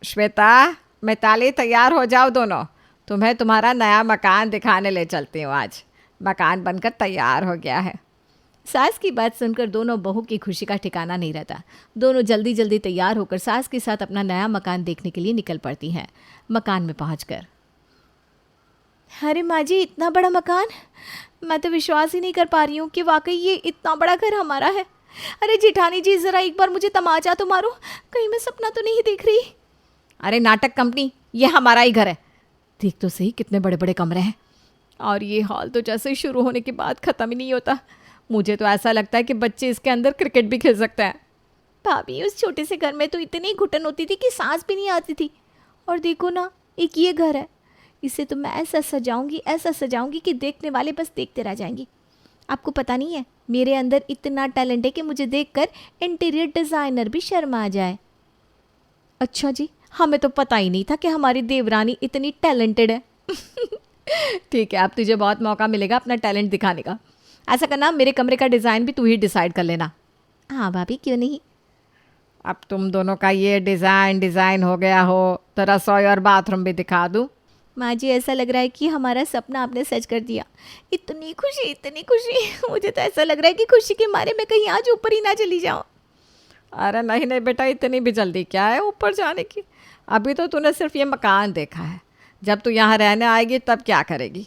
श्वेता, मिताली, तैयार हो जाओ दोनों, तुम्हें तुम्हारा नया मकान दिखाने ले चलती हूँ। आज मकान बनकर तैयार हो गया है। सास की बात सुनकर दोनों बहू की खुशी का ठिकाना नहीं रहता। दोनों जल्दी जल्दी तैयार होकर सास के साथ अपना नया मकान देखने के लिए निकल पड़ती हैं। मकान में पहुंचकर, अरे माँ जी, इतना बड़ा मकान! मैं तो विश्वास ही नहीं कर पा रही हूँ कि वाकई ये इतना बड़ा घर हमारा है। अरे जेठानी जी, ज़रा एक बार मुझे तमाचा तो मारो, कहीं मैं सपना तो नहीं देख रही। अरे नाटक कंपनी, ये हमारा ही घर है। देख तो सही, कितने बड़े बड़े कमरे हैं, और ये हॉल तो जैसे ही शुरू होने के बाद ख़त्म ही नहीं होता। मुझे तो ऐसा लगता है कि बच्चे इसके अंदर क्रिकेट भी खेल सकते हैं। भाभी, उस छोटे से घर में तो इतनी घुटन होती थी कि सांस भी नहीं आती थी। और देखो ना, एक ये घर है, इसे तो मैं ऐसा सजाऊंगी कि देखने वाले बस देखते रह जाएंगे। आपको पता नहीं है, मेरे अंदर इतना टैलेंट है कि मुझे देखकर इंटीरियर डिज़ाइनर भी शर्मा जाए। अच्छा जी, हमें तो पता ही नहीं था कि हमारी देवरानी इतनी टैलेंटेड है। ठीक है, अब तुझे बहुत मौका मिलेगा अपना टैलेंट दिखाने का। ऐसा करना, मेरे कमरे का डिज़ाइन भी तू ही डिसाइड कर लेना। हाँ भाभी, क्यों नहीं। अब तुम दोनों का ये डिज़ाइन हो गया हो तो रसोई और बाथरूम भी दिखा दूँ। माँ जी, ऐसा लग रहा है कि हमारा सपना आपने सच कर दिया। इतनी खुशी मुझे तो ऐसा लग रहा है कि खुशी के मारे मैं कहीं आज ऊपर ही ना चली जाऊँ। अरे नहीं नहीं बेटा, इतनी भी जल्दी क्या है ऊपर जाने की। अभी तो तूने सिर्फ ये मकान देखा है, जब तू यहाँ रहने आएगी तब क्या करेगी।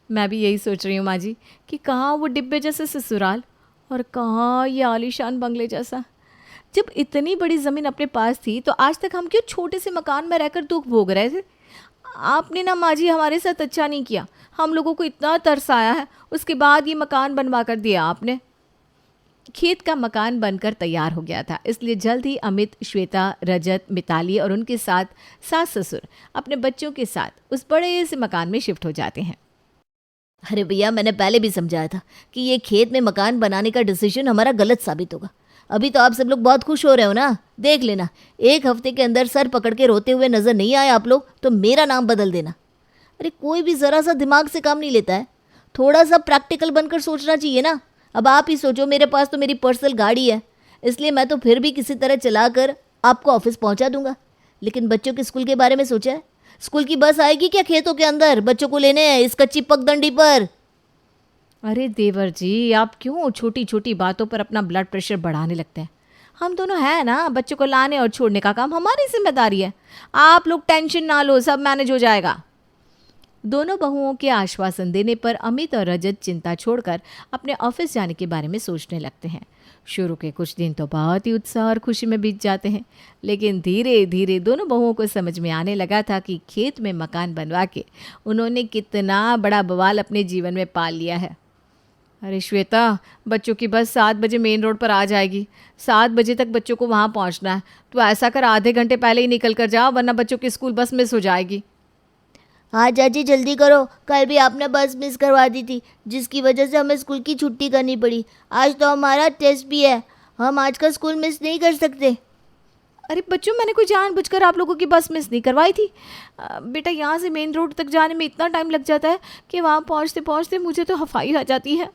मैं भी यही सोच रही हूँ माँ जी, कि कहाँ वो डिब्बे जैसे ससुराल और कहाँ ये आलीशान बंगले जैसा। जब इतनी बड़ी ज़मीन अपने पास थी तो आज तक हम क्यों छोटे से मकान में रहकर दुख भोग रहे थे? आपने ना माँ जी हमारे साथ अच्छा नहीं किया। हम लोगों को इतना तरस आया है, उसके बाद ये मकान बनवा कर दिया आपने। खेत का मकान बनकर तैयार हो गया था, इसलिए जल्द ही अमित, श्वेता, रजत, मिताली और उनके साथ सास ससुर अपने बच्चों के साथ उस बड़े से मकान में शिफ्ट हो जाते हैं। अरे भैया, मैंने पहले भी समझाया था कि ये खेत में मकान बनाने का डिसीजन हमारा गलत साबित होगा। अभी तो आप सब लोग बहुत खुश हो रहे हो ना, देख लेना 1 हफ्ते के अंदर सर पकड़ के रोते हुए नजर नहीं आए आप लोग तो मेरा नाम बदल देना। अरे कोई भी ज़रा सा दिमाग से काम नहीं लेता है, थोड़ा सा प्रैक्टिकल बनकर सोचना चाहिए ना। अब आप ही सोचो, मेरे पास तो मेरी पर्सनल गाड़ी है, इसलिए मैं तो फिर भी किसी तरह चला कर आपको ऑफिस पहुंचा दूंगा। लेकिन बच्चों के स्कूल के बारे में सोचा है? स्कूल की बस आएगी क्या खेतों के अंदर बच्चों को लेने इस कच्ची पगडंडी पर? अरे देवर जी, आप क्यों छोटी छोटी बातों पर अपना ब्लड प्रेशर बढ़ाने लगते हैं? हम दोनों हैं ना, बच्चों को लाने और छोड़ने का काम हमारी जिम्मेदारी है। आप लोग टेंशन ना लो, सब मैनेज हो जाएगा। दोनों बहुओं के आश्वासन देने पर अमित और रजत चिंता छोड़कर अपने ऑफिस जाने के बारे में सोचने लगते हैं। शुरू के कुछ दिन तो बहुत ही उत्साह और खुशी में बीत जाते हैं, लेकिन धीरे धीरे दोनों बहुओं को समझ में आने लगा था कि खेत में मकान बनवा के उन्होंने कितना बड़ा बवाल अपने जीवन में पाल लिया है। अरे श्वेता, बच्चों की बस 7 बजे मेन रोड पर आ जाएगी। 7 बजे तक बच्चों को वहाँ पहुँचना है, तो ऐसा कर आधे घंटे पहले ही निकल कर जाओ, वरना बच्चों की स्कूल बस मिस हो जाएगी। हाँ चाची, जल्दी करो, कल भी आपने बस मिस करवा दी थी जिसकी वजह से हमें स्कूल की छुट्टी करनी पड़ी। आज तो हमारा टेस्ट भी है, हम आज का स्कूल मिस नहीं कर सकते। अरे बच्चों, मैंने कोई जानबूझकर आप लोगों की बस मिस नहीं करवाई थी। बेटा, यहाँ से मेन रोड तक जाने में इतना टाइम लग जाता है कि वहाँ पहुँचते पहुँचते मुझे तो हफाई आ जाती है।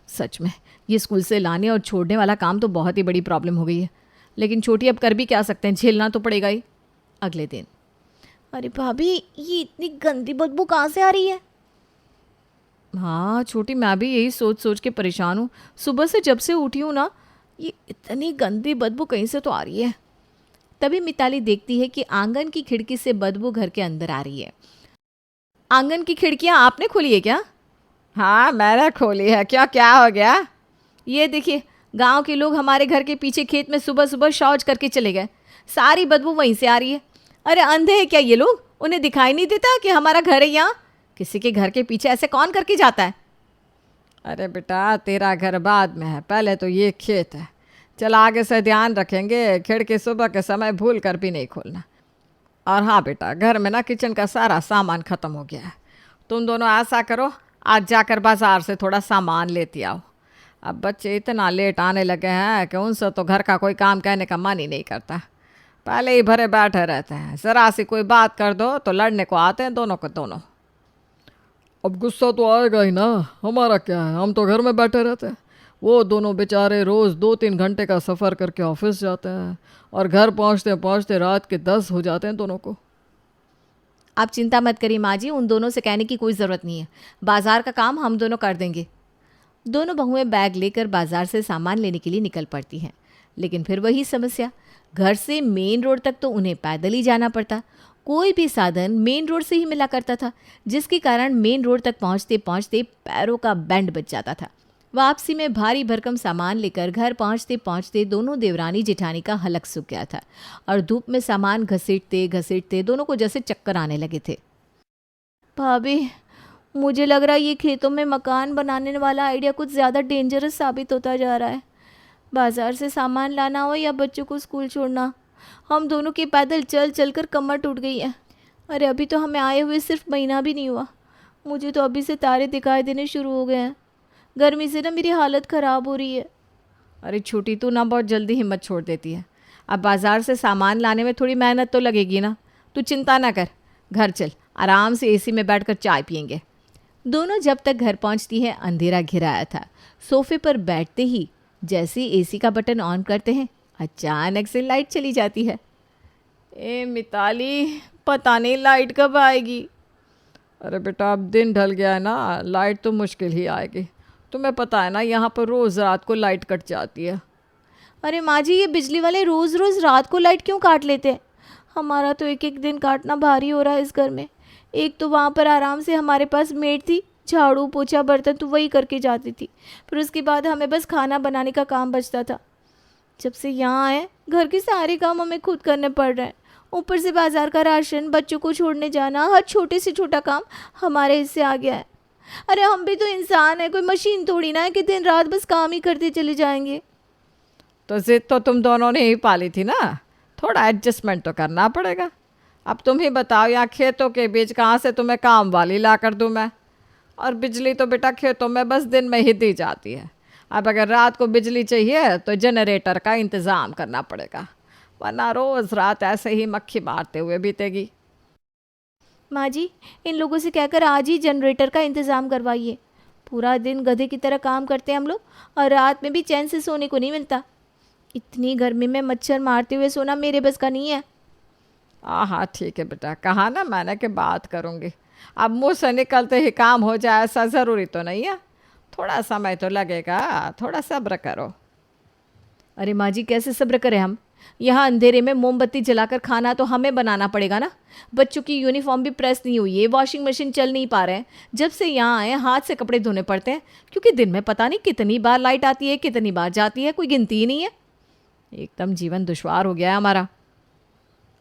सच में ये स्कूल से लाने और छोड़ने वाला काम तो बहुत ही बड़ी प्रॉब्लम हो गई है, लेकिन छोटी अब कर भी क्या सकते हैं, झेलना तो पड़ेगा ही। अगले दिन, अरे भाभी, ये इतनी गंदी बदबू कहाँ से आ रही है? हाँ छोटी, मैं भी यही सोच सोच के परेशान हूँ। सुबह से जब से उठी हूँ ना, ये इतनी गंदी बदबू कहीं से तो आ रही है। तभी मिताली देखती है कि आंगन की खिड़की से बदबू घर के अंदर आ रही है। आंगन की खिड़कियाँ आपने खोली है क्या? हाँ, मैंने खोली है। क्या हो गया? ये देखिए, गांव के लोग हमारे घर के पीछे खेत में सुबह सुबह शौच करके चले गए, सारी बदबू वहीं से आ रही है। अरे अंधे हैं क्या ये लोग? उन्हें दिखाई नहीं देता कि हमारा घर है यहाँ? किसी के घर के पीछे ऐसे कौन करके जाता है? अरे बेटा, तेरा घर बाद में है, पहले तो ये खेत है। चल आगे से ध्यान रखेंगे, खिड़की सुबह के समय भूल कर भी नहीं खोलना। और हाँ बेटा, घर में ना किचन का सारा सामान ख़त्म हो गया है। तुम दोनों ऐसा करो, आज जाकर बाज़ार से थोड़ा सामान लेती आओ। अब बच्चे इतना लेट आने लगे हैं कि उनसे तो घर का कोई काम कहने का मन ही नहीं करता। पहले ही भरे बैठे रहते हैं, ज़रा सी कोई बात कर दो तो लड़ने को आते हैं दोनों को दोनों। अब गुस्सा तो आएगा ही ना, हमारा क्या है, हम तो घर में बैठे रहते हैं। वो दोनों बेचारे रोज़ 2-3 घंटे का सफ़र करके ऑफिस जाते हैं और घर पहुंचते पहुंचते रात के 10 हो जाते हैं दोनों को। आप चिंता मत करिए माँ जी, उन दोनों से कहने की कोई ज़रूरत नहीं है। बाजार का काम हम दोनों कर देंगे। दोनों बहुएं बैग लेकर बाजार से सामान लेने के लिए निकल पड़ती हैं, लेकिन फिर वही समस्या, घर से मेन रोड तक तो उन्हें पैदल ही जाना पड़ता। कोई भी साधन मेन रोड से ही मिला करता था, जिसके कारण मेन रोड तक पहुंचते पहुंचते पैरों का बैंड बच जाता था। वापसी में भारी भरकम सामान लेकर घर पहुंचते पहुंचते दोनों देवरानी जेठानी का हलक सूख गया था और धूप में सामान घसीटते घसीटते दोनों को जैसे चक्कर आने लगे थे। भाभी, मुझे लग रहा है ये खेतों में मकान बनाने वाला आइडिया कुछ ज़्यादा डेंजरस साबित होता जा रहा है। बाजार से सामान लाना हो या बच्चों को स्कूल छोड़ना, हम दोनों के पैदल चल चल कर कमर टूट गई है। अरे अभी तो हमें आए हुए सिर्फ महीना भी नहीं हुआ, मुझे तो अभी से तारे दिखाई देने शुरू हो गए हैं। गर्मी से ना मेरी हालत ख़राब हो रही है। अरे छोटी, तू ना बहुत जल्दी हिम्मत छोड़ देती है। अब बाज़ार से सामान लाने में थोड़ी मेहनत तो लगेगी ना, तू चिंता ना कर। घर चल, आराम से एसी में बैठकर चाय पियेंगे। दोनों जब तक घर पहुंचती हैं अंधेरा घिरा आया था। सोफे पर बैठते ही जैसे एसी का बटन ऑन करते हैं, अचानक से लाइट चली जाती है। ए मिताली, पता नहीं लाइट कब आएगी। अरे बेटा, अब दिन ढल गया है ना, लाइट तो मुश्किल ही आएगी। तुम्हें पता है ना, यहाँ पर रोज़ रात को लाइट कट जाती है। अरे माँ जी, ये बिजली वाले रोज़ रोज़ रात को लाइट क्यों काट लेते हैं? हमारा तो एक एक दिन काटना भारी हो रहा है इस घर में। एक तो वहाँ पर आराम से हमारे पास मेड थी झाड़ू पोछा बर्तन तो वही करके जाती थी, फिर उसके बाद हमें बस खाना बनाने का काम बचता था। जब से यहाँ आए घर के सारे काम हमें खुद करने पड़ रहे हैं, ऊपर से बाजार का राशन, बच्चों को छोड़ने जाना, हर छोटे से छोटा काम हमारे हिस्से आ गया है। अरे हम भी तो इंसान है, कोई मशीन थोड़ी ना है कि दिन रात बस काम ही करते चले जाएंगे। तो जिद तो तुम दोनों ने ही पाली थी ना, थोड़ा एडजस्टमेंट तो करना पड़ेगा। अब तुम ही बताओ, यहाँ खेतों के बीच कहाँ से तुम्हें काम वाली ला कर दूँ मैं? और बिजली तो बेटा खेतों में बस दिन में ही दी जाती है। अब अगर रात को बिजली चाहिए तो जनरेटर का इंतज़ाम करना पड़ेगा, वरना रोज़ रात ऐसे ही मक्खी मारते हुए बीतेगी। माँ जी, इन लोगों से कहकर आज ही जनरेटर का इंतज़ाम करवाइए। पूरा दिन गधे की तरह काम करते हैं हम लोग, और रात में भी चैन से सोने को नहीं मिलता। इतनी गर्मी में मच्छर मारते हुए सोना मेरे बस का नहीं है। हाँ ठीक है बेटा, कहा ना मैंने कि बात करूँगी। अब मुँह से निकलते ही काम हो जाए ऐसा ज़रूरी तो नहीं है, थोड़ा समय तो लगेगा, थोड़ा सब्र करो। अरे माँ जी, कैसे सब्र करें हम? यहाँ अंधेरे में मोमबत्ती जलाकर खाना तो हमें बनाना पड़ेगा ना। बच्चों की यूनिफॉर्म भी प्रेस नहीं हुई है, वॉशिंग मशीन चल नहीं पा रहे हैं। जब से यहाँ आए हाथ से कपड़े धोने पड़ते हैं, क्योंकि दिन में पता नहीं कितनी बार लाइट आती है, कितनी बार जाती है, कोई गिनती ही नहीं है। एकदम जीवन दुश्वार हो गया है हमारा।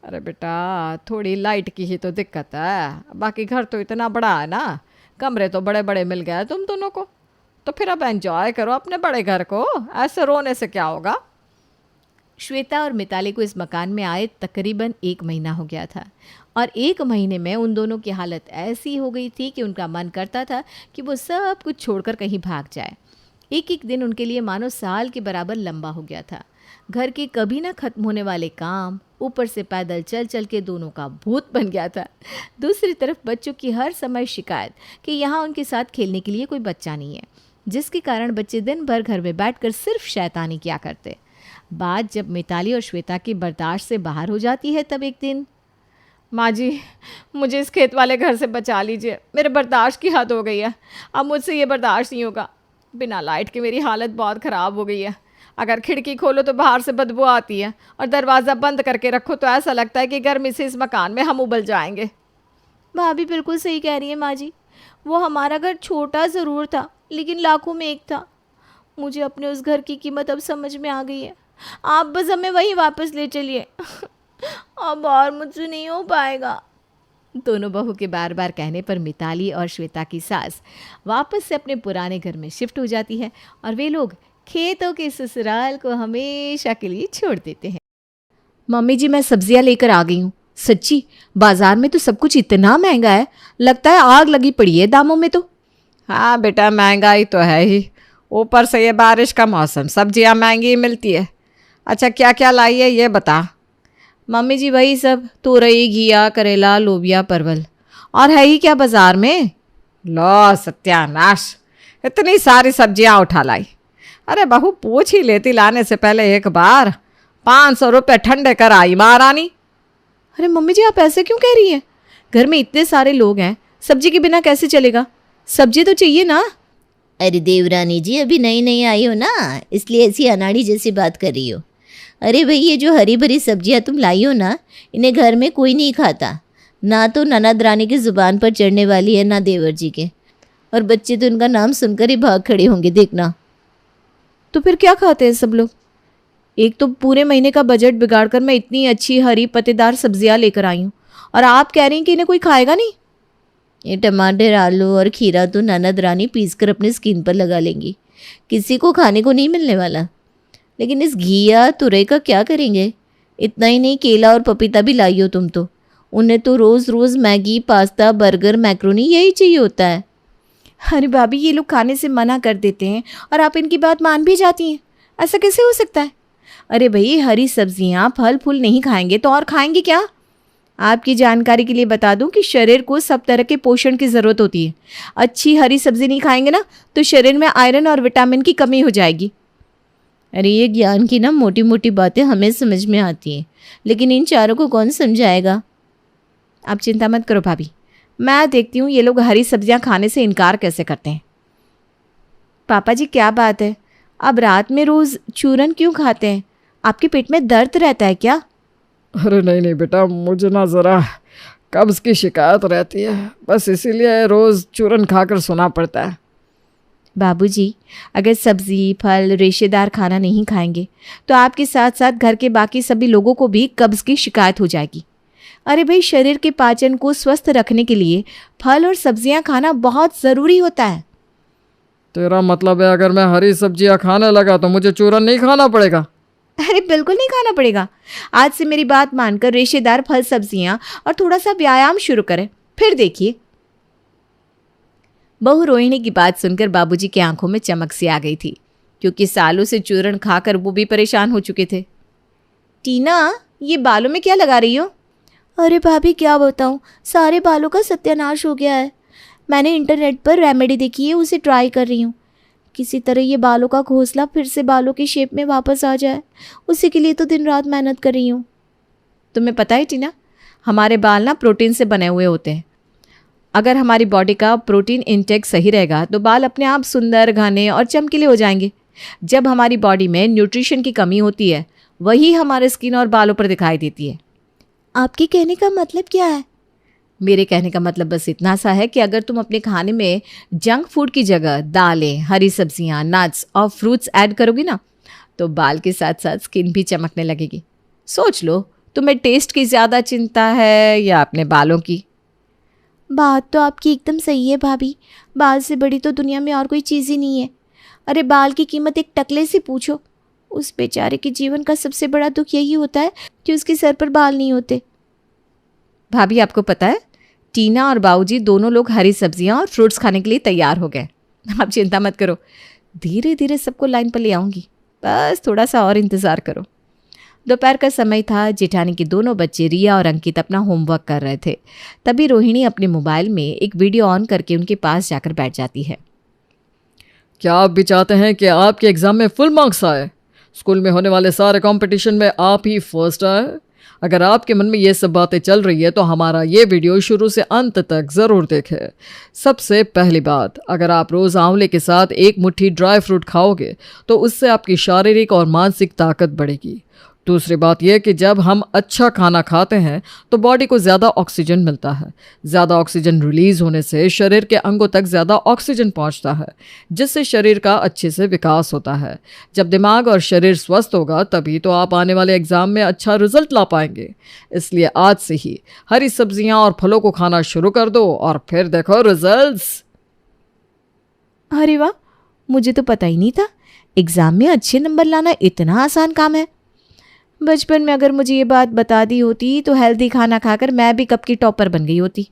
अरे बेटा, थोड़ी लाइट की ही तो दिक्कत है, बाकी घर तो इतना बड़ा है ना, कमरे तो बड़े बड़े मिल गए तुम दोनों को। तो फिर अब एंजॉय करो अपने बड़े घर को, ऐसे रोने से क्या होगा। श्वेता और मिताली को इस मकान में आए तकरीबन 1 महीना हो गया था, और 1 महीने में उन दोनों की हालत ऐसी हो गई थी कि उनका मन करता था कि वो सब कुछ छोड़कर कहीं भाग जाए। एक एक दिन उनके लिए मानो साल के बराबर लंबा हो गया था। घर के कभी ना खत्म होने वाले काम, ऊपर से पैदल चल चल के दोनों का भूत बन गया था। दूसरी तरफ बच्चों की हर समय शिकायत कि यहाँ उनके साथ खेलने के लिए कोई बच्चा नहीं है, जिसके कारण बच्चे दिन भर घर में बैठकर सिर्फ शैतानी किया करते। बात जब मिताली और श्वेता की बर्दाश्त से बाहर हो जाती है, तब एक दिन, माँ जी, मुझे इस खेत वाले घर से बचा लीजिए, मेरे बर्दाश्त की हद हो गई है, अब मुझसे ये बर्दाश्त नहीं होगा। बिना लाइट के मेरी हालत बहुत ख़राब हो गई है। अगर खिड़की खोलो तो बाहर से बदबू आती है, और दरवाज़ा बंद करके रखो तो ऐसा लगता है कि गर्मी से इस मकान में हम उबल जाएंगे। भाभी बिल्कुल सही कह रही है माँ जी। वो हमारा घर छोटा ज़रूर था, लेकिन लाखों में एक था। मुझे अपने उस घर की कीमत अब समझ में आ गई है। आप बस हमें वहीं वापस ले चलिए। अब और मुझसे नहीं हो पाएगा। दोनों बहू के बार बार कहने पर मिताली और श्वेता की सास वापस से अपने पुराने घर में शिफ्ट हो जाती है, और वे लोग खेतों के ससुराल को हमेशा के लिए छोड़ देते हैं। मम्मी जी, मैं सब्जियां लेकर आ गई हूँ। सच्ची, बाजार में तो सब कुछ इतना महंगा है, लगता है आग लगी पड़ी है दामों में तो। हाँ बेटा, महंगाई तो है ही, ऊपर से ये बारिश का मौसम, सब्जियां महंगी मिलती है। अच्छा, क्या क्या लाई है ये बता। मम्मी जी वही सब, तोरई, घिया, करेला, लोबिया, परवल। और है ही क्या बाजार में? लो सत्यानाश, इतनी सारी सब्जियां उठा लाई। अरे बहू, पूछ ही लेती लाने से पहले एक बार। 500 रुपये ठंडे कर आई महारानी। अरे मम्मी जी, आप ऐसे क्यों कह रही हैं? घर में इतने सारे लोग हैं, सब्जी के बिना कैसे चलेगा? सब्जी तो चाहिए ना। अरे देवरानी जी, अभी नई नई आई हो ना, इसलिए ऐसी अनाड़ी जैसी बात कर रही हो। अरे भाई, ये जो हरी भरी सब्जियां तुम लाई हो ना, इन्हें घर में कोई नहीं खाता। ना तो ननद रानी की ज़ुबान पर चढ़ने वाली है, ना देवर जी के। और बच्चे तो इनका नाम सुनकर ही भाग खड़े होंगे, देखना। तो फिर क्या खाते हैं सब लोग? एक तो पूरे महीने का बजट बिगाड़कर मैं इतनी अच्छी हरी पत्तेदार सब्जियां लेकर आई हूँ, और आप कह रही हैं कि इन्हें कोई खाएगा नहीं। ये टमाटर, आलू और खीरा तो ननद रानी पीसकर अपनी स्किन पर लगा लेंगी, किसी को खाने को नहीं मिलने वाला। लेकिन इस घिया तुरई का क्या करेंगे? इतना ही नहीं, केला और पपीता भी लाई हो तुम तो। उन्हें तो रोज़ रोज़ मैगी, पास्ता, बर्गर, मैक्रोनी यही चाहिए होता है। अरे भाभी, ये लोग खाने से मना कर देते हैं और आप इनकी बात मान भी जाती हैं, ऐसा कैसे हो सकता है? अरे भाई, हरी सब्जियां, फल फूल नहीं खाएंगे तो और खाएंगे क्या? आपकी जानकारी के लिए बता दूं कि शरीर को सब तरह के पोषण की ज़रूरत होती है। अच्छी हरी सब्जी नहीं खाएंगे ना, तो शरीर में आयरन और विटामिन की कमी हो जाएगी। अरे ये ज्ञान की ना मोटी मोटी बातें हमें समझ में आती हैं, लेकिन इन चारों को कौन समझाएगा? आप चिंता मत करो भाभी, मैं देखती हूँ ये लोग हरी सब्जियां खाने से इनकार कैसे करते हैं। पापा जी, क्या बात है, अब रात में रोज़ चूरन क्यों खाते हैं? आपके पेट में दर्द रहता है क्या? अरे नहीं नहीं बेटा, मुझे ना ज़रा कब्ज़ की शिकायत रहती है, बस इसीलिए रोज़ चूरन खाकर सोना पड़ता है। बाबूजी, अगर सब्जी, फल, रेशेदार खाना नहीं खाएंगे तो आपके साथ साथ घर के बाकी सभी लोगों को भी कब्ज़ की शिकायत हो जाएगी। अरे भाई, शरीर के पाचन को स्वस्थ रखने के लिए फल और सब्जियां खाना बहुत ज़रूरी होता है। तेरा मतलब है अगर मैं हरी सब्जियां खाने लगा तो मुझे चूरन नहीं खाना पड़ेगा? अरे बिल्कुल नहीं खाना पड़ेगा। आज से मेरी बात मानकर रेशेदार फल, सब्जियां और थोड़ा सा व्यायाम शुरू करें, फिर देखिए। बहू रोहिणी की बात सुनकर बाबूजी की आंखों में चमक सी आ गई थी, क्योंकि सालों से चूरन खाकर वो भी परेशान हो चुके थे। टीना, ये बालों में क्या लगा रही हो? अरे भाभी क्या बताऊँ, सारे बालों का सत्यानाश हो गया है। मैंने इंटरनेट पर रेमेडी देखी है, उसे ट्राई कर रही हूँ। किसी तरह ये बालों का घोंसला फिर से बालों की शेप में वापस आ जाए, उसी के लिए तो दिन रात मेहनत कर रही हूँ। तुम्हें पता है टीना, हमारे बाल ना प्रोटीन से बने हुए होते हैं। अगर हमारी बॉडी का प्रोटीन इंटेक सही रहेगा तो बाल अपने आप सुंदर, घने और चमकीले हो जाएंगे। जब हमारी बॉडी में न्यूट्रिशन की कमी होती है, वही हमारे स्किन और बालों पर दिखाई देती है। आपके कहने का मतलब क्या है? मेरे कहने का मतलब बस इतना सा है कि अगर तुम अपने खाने में जंक फूड की जगह दालें, हरी सब्जियां, नट्स और फ्रूट्स ऐड करोगी ना, तो बाल के साथ साथ स्किन भी चमकने लगेगी। सोच लो, तुम्हें टेस्ट की ज़्यादा चिंता है या अपने बालों की? बात तो आपकी एकदम सही है भाभी। बाल से बड़ी तो दुनिया में और कोई चीज़ ही नहीं है। अरे बाल की कीमत एक टकले से पूछो। उस बेचारे के जीवन का सबसे बड़ा दुख यही होता है कि उसके सर पर बाल नहीं होते। भाभी, आपको पता है, टीना और बाबूजी दोनों लोग हरी सब्जियां और फ्रूट्स खाने के लिए तैयार हो गए। आप चिंता मत करो, धीरे धीरे सबको लाइन पर ले आऊँगी, बस थोड़ा सा और इंतज़ार करो। दोपहर का समय था। जेठानी के दोनों बच्चे रिया और अंकित अपना होमवर्क कर रहे थे। तभी रोहिणी अपने मोबाइल में एक वीडियो ऑन करके उनके पास जाकर बैठ जाती है। क्या आप भी चाहते हैं कि आपके एग्ज़ाम में फुल मार्क्स आए? स्कूल में होने वाले सारे कंपटीशन में आप ही फर्स्ट आए? अगर आपके मन में ये सब बातें चल रही है तो हमारा ये वीडियो शुरू से अंत तक ज़रूर देखें। सबसे पहली बात, अगर आप रोज़ आंवले के साथ एक मुट्ठी ड्राई फ्रूट खाओगे तो उससे आपकी शारीरिक और मानसिक ताकत बढ़ेगी। दूसरी बात यह कि जब हम अच्छा खाना खाते हैं तो बॉडी को ज़्यादा ऑक्सीजन मिलता है। ज़्यादा ऑक्सीजन रिलीज़ होने से शरीर के अंगों तक ज़्यादा ऑक्सीजन पहुंचता है, जिससे शरीर का अच्छे से विकास होता है। जब दिमाग और शरीर स्वस्थ होगा तभी तो आप आने वाले एग्ज़ाम में अच्छा रिजल्ट ला पाएंगे। इसलिए आज से ही हरी सब्जियां और फलों को खाना शुरू कर दो और फिर देखो रिजल्ट्स। अरे वाह, मुझे तो पता ही नहीं था एग्ज़ाम में अच्छे नंबर लाना इतना आसान काम है। बचपन में अगर मुझे ये बात बता दी होती तो हेल्दी खाना खाकर मैं भी कब की टॉपर बन गई होती।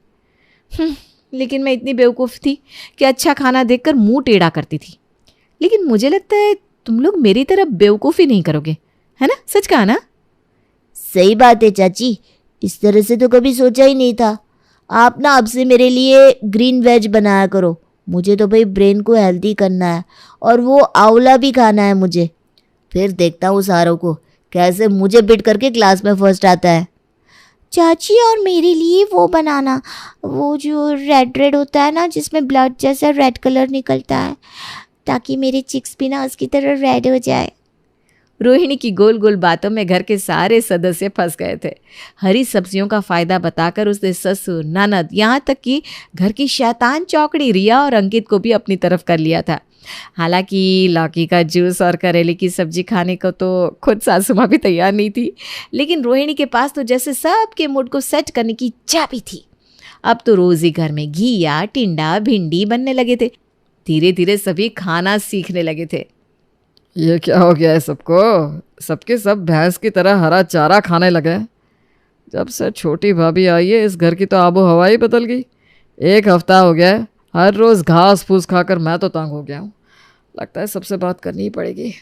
लेकिन मैं इतनी बेवकूफ़ थी कि अच्छा खाना देखकर मुंह टेढ़ा करती थी। लेकिन मुझे लगता है तुम लोग मेरी तरह बेवकूफ़ी नहीं करोगे, है ना? सच कहा ना? सही बात है चाची, इस तरह से तो कभी सोचा ही नहीं था। आप ना अब से मेरे लिए ग्रीन वेज बनाया करो। मुझे तो भाई ब्रेन को हेल्दी करना है और वो आंवला भी खाना है मुझे। फिर देखता हूँ सारों को कैसे मुझे बिट करके क्लास में फर्स्ट आता है। चाची और मेरे लिए वो बनाना, वो जो रेड रेड होता है ना, जिसमें ब्लड जैसा रेड कलर निकलता है, ताकि मेरे चिक्स भी ना उसकी तरह रेड हो जाए। रोहिणी की गोल गोल बातों में घर के सारे सदस्य फंस गए थे। हरी सब्जियों का फायदा बताकर उसने ससुर, ननद, यहाँ तक कि घर की शैतान चौकड़ी रिया और अंकित को भी अपनी तरफ कर लिया था। हालांकि लौकी का जूस और करेले की सब्जी खाने को तो खुद सासू माँ भी तैयार नहीं थी, लेकिन रोहिणी के पास तो जैसे सबके मूड को सेट करने की चाबी थी। अब तो रोज ही घर में घिया, टिंडा, भिंडी बनने लगे थे। धीरे धीरे सभी खाना सीखने लगे थे। ये क्या हो गया है सबको? सबके सब भैंस की तरह हरा चारा खाने लगे। जब से छोटी भाभी आई है इस घर की तो आबो हवा ही बदल गई। 1 हफ्ता हो गया है, हर रोज़ घास फूस खाकर मैं तो तंग हो गया हूँ। लगता है सबसे बात करनी ही पड़ेगी।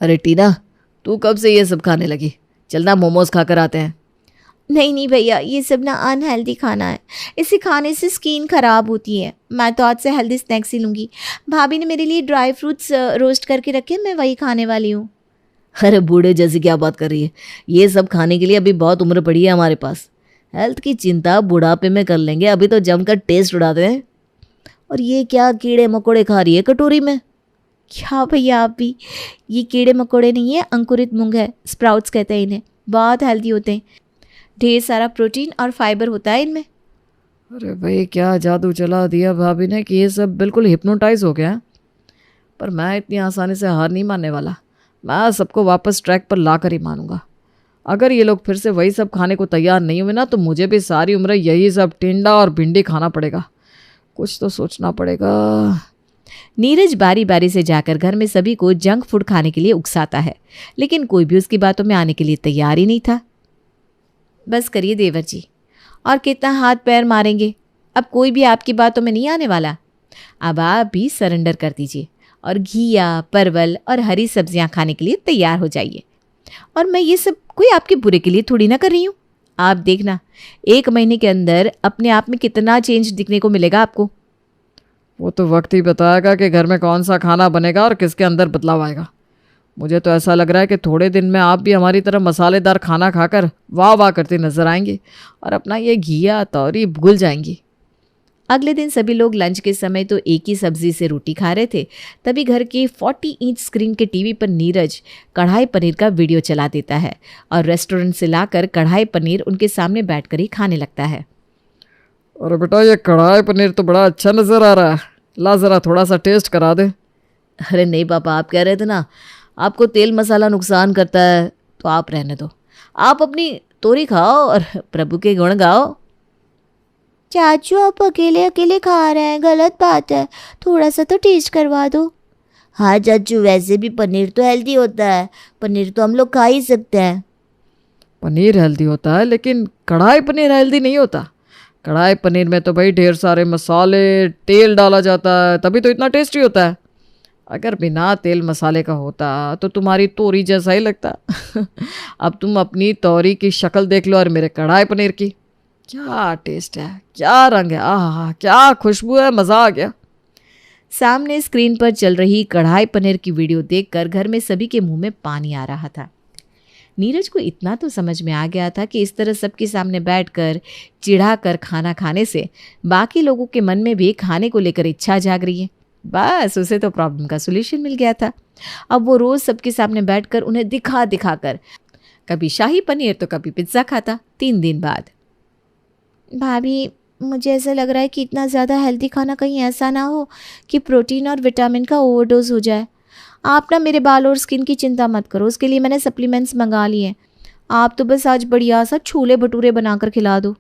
अरे टीना, तू कब से ये सब खाने लगी? चलना मोमोज खाकर आते हैं। नहीं नहीं भैया, ये सब ना अनहेल्दी खाना है, इसे खाने से स्किन ख़राब होती है। मैं तो आज से हेल्दी स्नैक्स ही लूँगी। भाभी ने मेरे लिए ड्राई फ्रूट्स रोस्ट करके रखे, मैं वही खाने वाली हूँ। अरे बूढ़े जैसी क्या बात कर रही है? ये सब खाने के लिए अभी बहुत उम्र पड़ी है हमारे पास। हेल्थ की चिंता बुढ़ापे में कर लेंगे, अभी तो जमकर टेस्ट उड़ाते हैं। और ये क्या कीड़े मकोड़े खा रही है कटोरी में? क्या भैया आप भी? ये कीड़े मकोड़े नहीं है, अंकुरित मूंग है, स्प्राउट्स कहते हैं इन्हें। बहुत हेल्दी होते हैं। ढेर सारा प्रोटीन और फाइबर होता है इनमें। अरे भाई क्या जादू चला दिया भाभी ने कि ये सब बिल्कुल हिप्नोटाइज हो गया है। पर मैं इतनी आसानी से हार नहीं मानने वाला। मैं सबको वापस ट्रैक पर ला कर ही मानूंगा। अगर ये लोग फिर से वही सब खाने को तैयार नहीं हुए ना तो मुझे भी सारी उम्र यही सब टिंडा और भिंडी खाना पड़ेगा। कुछ तो सोचना पड़ेगा। नीरज बारी बारी से जाकर घर में सभी को जंक फूड खाने के लिए उकसाता है, लेकिन कोई भी उसकी बातों में आने के लिए तैयार ही नहीं था। बस करिए देवर जी, और कितना हाथ पैर मारेंगे, अब कोई भी आपकी बातों में नहीं आने वाला। अब आप भी सरेंडर कर दीजिए और घिया, परवल और हरी सब्जियां खाने के लिए तैयार हो जाइए। और मैं ये सब कोई आपके बुरे के लिए थोड़ी ना कर रही हूँ। आप देखना 1 महीने के अंदर अपने आप में कितना चेंज दिखने को मिलेगा आपको। वो तो वक्त ही बताएगा कि घर में कौन सा खाना बनेगा और किसके अंदर बदलाव आएगा। मुझे तो ऐसा लग रहा है कि थोड़े दिन में आप भी हमारी तरह मसालेदार खाना खाकर वाह वाह करते नजर आएंगे और अपना ये घिया तौरी भूल जाएंगी। अगले दिन सभी लोग लंच के समय तो एक ही सब्जी से रोटी खा रहे थे, तभी घर के 40 इंच स्क्रीन के टीवी पर नीरज कढ़ाई पनीर का वीडियो चला देता है और रेस्टोरेंट से लाकर कढ़ाई पनीर उनके सामने बैठकर ही खाने लगता है। अरे बेटा ये कढ़ाई पनीर तो बड़ा अच्छा नज़र आ रहा है, ला ज़रा थोड़ा सा टेस्ट करा दे। अरे नहीं पापा, आप कह रहे थे ना आपको तेल मसाला नुकसान करता है, तो आप रहने दो। आप अपनी तोरी खाओ और प्रभु के गुण गाओ। चाचू आप अकेले अकेले खा रहे हैं, गलत बात है, थोड़ा सा तो टेस्ट करवा दो। हाँ चाचू, वैसे भी पनीर तो हेल्दी होता है, पनीर तो हम लोग खा ही सकते हैं। पनीर हेल्दी होता है लेकिन कढ़ाई पनीर हेल्दी नहीं होता। कढ़ाई पनीर में तो भाई ढेर सारे मसाले, तेल डाला जाता है, तभी तो इतना टेस्टी होता है। अगर बिना तेल मसाले का होता तो तुम्हारी तोरी जैसा ही लगता। अब तुम अपनी तोरी की शक्ल देख लो और मेरे कढ़ाई पनीर की। क्या टेस्ट है, क्या रंग है, आहा क्या खुशबू है, मज़ा आ गया। सामने स्क्रीन पर चल रही कढ़ाई पनीर की वीडियो देखकर घर में सभी के मुंह में पानी आ रहा था। नीरज को इतना तो समझ में आ गया था कि इस तरह सबके सामने बैठकर चिढ़ाकर खाना खाने से बाकी लोगों के मन में भी खाने को लेकर इच्छा जाग रही है। बस उसे तो प्रॉब्लम का सॉल्यूशन मिल गया था। अब वो रोज सबके सामने बैठकर उन्हें दिखा दिखा कर कभी शाही पनीर तो कभी पिज्ज़ा खाता। 3 दिन बाद, भाभी मुझे ऐसा लग रहा है कि इतना ज़्यादा हेल्दी खाना कहीं ऐसा ना हो कि प्रोटीन और विटामिन का ओवरडोज हो जाए। आप ना मेरे बाल और स्किन की चिंता मत करो, उसके लिए मैंने सप्लीमेंट्स मंगा लिए हैं। आप तो बस आज बढ़िया सा छोले भटूरे बनाकर खिला दो।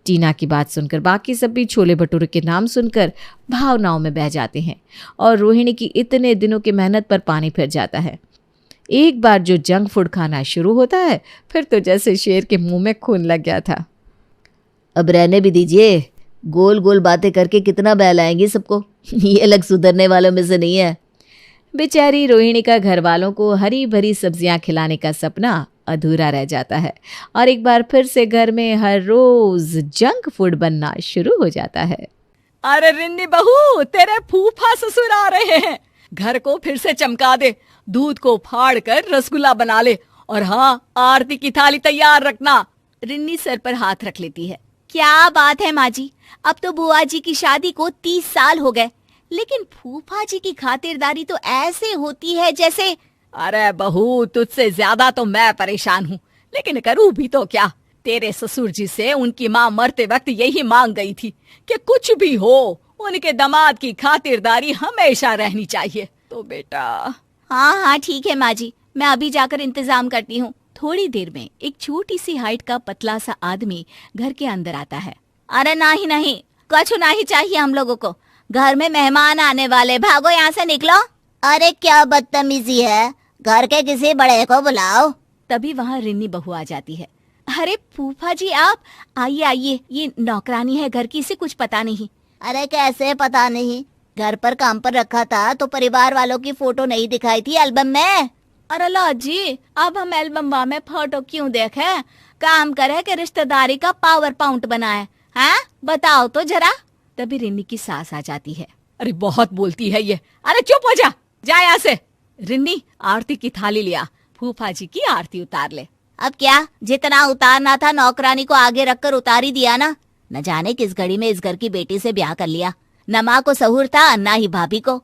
टीना की बात सुनकर बाकी सब भी छोले भटूरे के नाम सुनकर भावनाओं में बह जाते हैं और रोहिणी की इतने दिनों की मेहनत पर पानी फिर जाता है। एक बार जो जंक फूड खाना शुरू होता है फिर तो जैसे शेर के मुंह में खून लग गया था। अब रहने भी दीजिए, गोल गोल बातें करके कितना बहलाएंगी सबको। ये लग सुधरने वालों में से नहीं है। बेचारी रोहिणी का घर वालों को हरी भरी सब्जियां खिलाने का सपना अधूरा रह जाता है और एक बार फिर से घर में हर रोज जंक फूड बनना शुरू हो जाता है। अरे रिन्नी बहू, तेरे फूफा ससुर आ रहे हैं, घर को फिर से चमका दे, दूध को फाड़ कर रसगुल्ला बना ले और हाँ, आरती की थाली तैयार रखना। रिन्नी सर पर हाथ रख लेती है। क्या बात है माँ जी, अब तो बुआ जी की शादी को 30 साल हो गए, लेकिन फूफा जी की खातिरदारी तो ऐसे होती है जैसे। अरे बहू, तुझसे ज्यादा तो मैं परेशान हूँ, लेकिन करूँ भी तो क्या। तेरे ससुर जी से उनकी माँ मरते वक्त यही मांग गई थी कि कुछ भी हो उनके दामाद की खातिरदारी हमेशा रहनी चाहिए। तो बेटा। हाँ हाँ ठीक है माँ जी, मैं अभी जाकर इंतजाम करती हूँ। थोड़ी देर में एक छोटी सी हाइट का पतला सा आदमी घर के अंदर आता है। अरे नहीं नहीं, कुछ नहीं चाहिए हम लोगों को, घर में मेहमान आने वाले, भागो यहाँ से निकलो। अरे क्या बदतमीजी है, घर के किसी बड़े को बुलाओ। तभी वहाँ रिन्नी बहू आ जाती है। अरे फूफा जी आप आइए आइए, ये नौकरानी है घर की, इसे कुछ पता नहीं। अरे कैसे पता नहीं, घर पर काम पर रखा था तो परिवार वालों की फोटो नहीं दिखाई थी एल्बम में। अरे ला जी, अब हम एल्बम में फोटो क्यों देखे, काम करे कि रिश्तेदारी का पावर पॉइंट बनाए, हाँ बताओ तो जरा। तभी रिन्नी की सास आ जाती है। अरे बहुत बोलती है ये, अरे चुप हो जा यहाँ से। रिन्नी, आरती की थाली लिया, फूफा जी की आरती उतार ले। अब क्या, जितना उतारना था नौकरानी को आगे रखकर उतार ही दिया ना। न जाने किस घड़ी में इस घर की बेटी से ब्याह कर लिया, न माँ को सहूर था न ही भाभी को।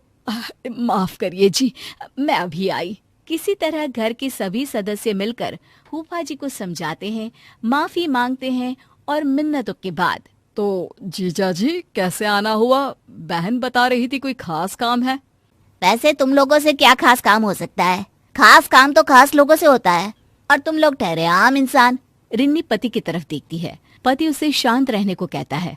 माफ करिए जी, मैं अभी आई। किसी तरह घर के सभी सदस्य मिलकर फूफा जी को समझाते हैं, माफी मांगते हैं और मिन्नतों के बाद तो जीजा जी कैसे आना हुआ? बहन बता रही थी कोई खास काम है। वैसे तुम लोगों से क्या खास काम हो सकता है? खास काम तो खास लोगों से होता है और तुम लोग ठहरे आम इंसान। रिन्नी पति की तरफ देखती है। पति उसे शांत रहने को कहता है।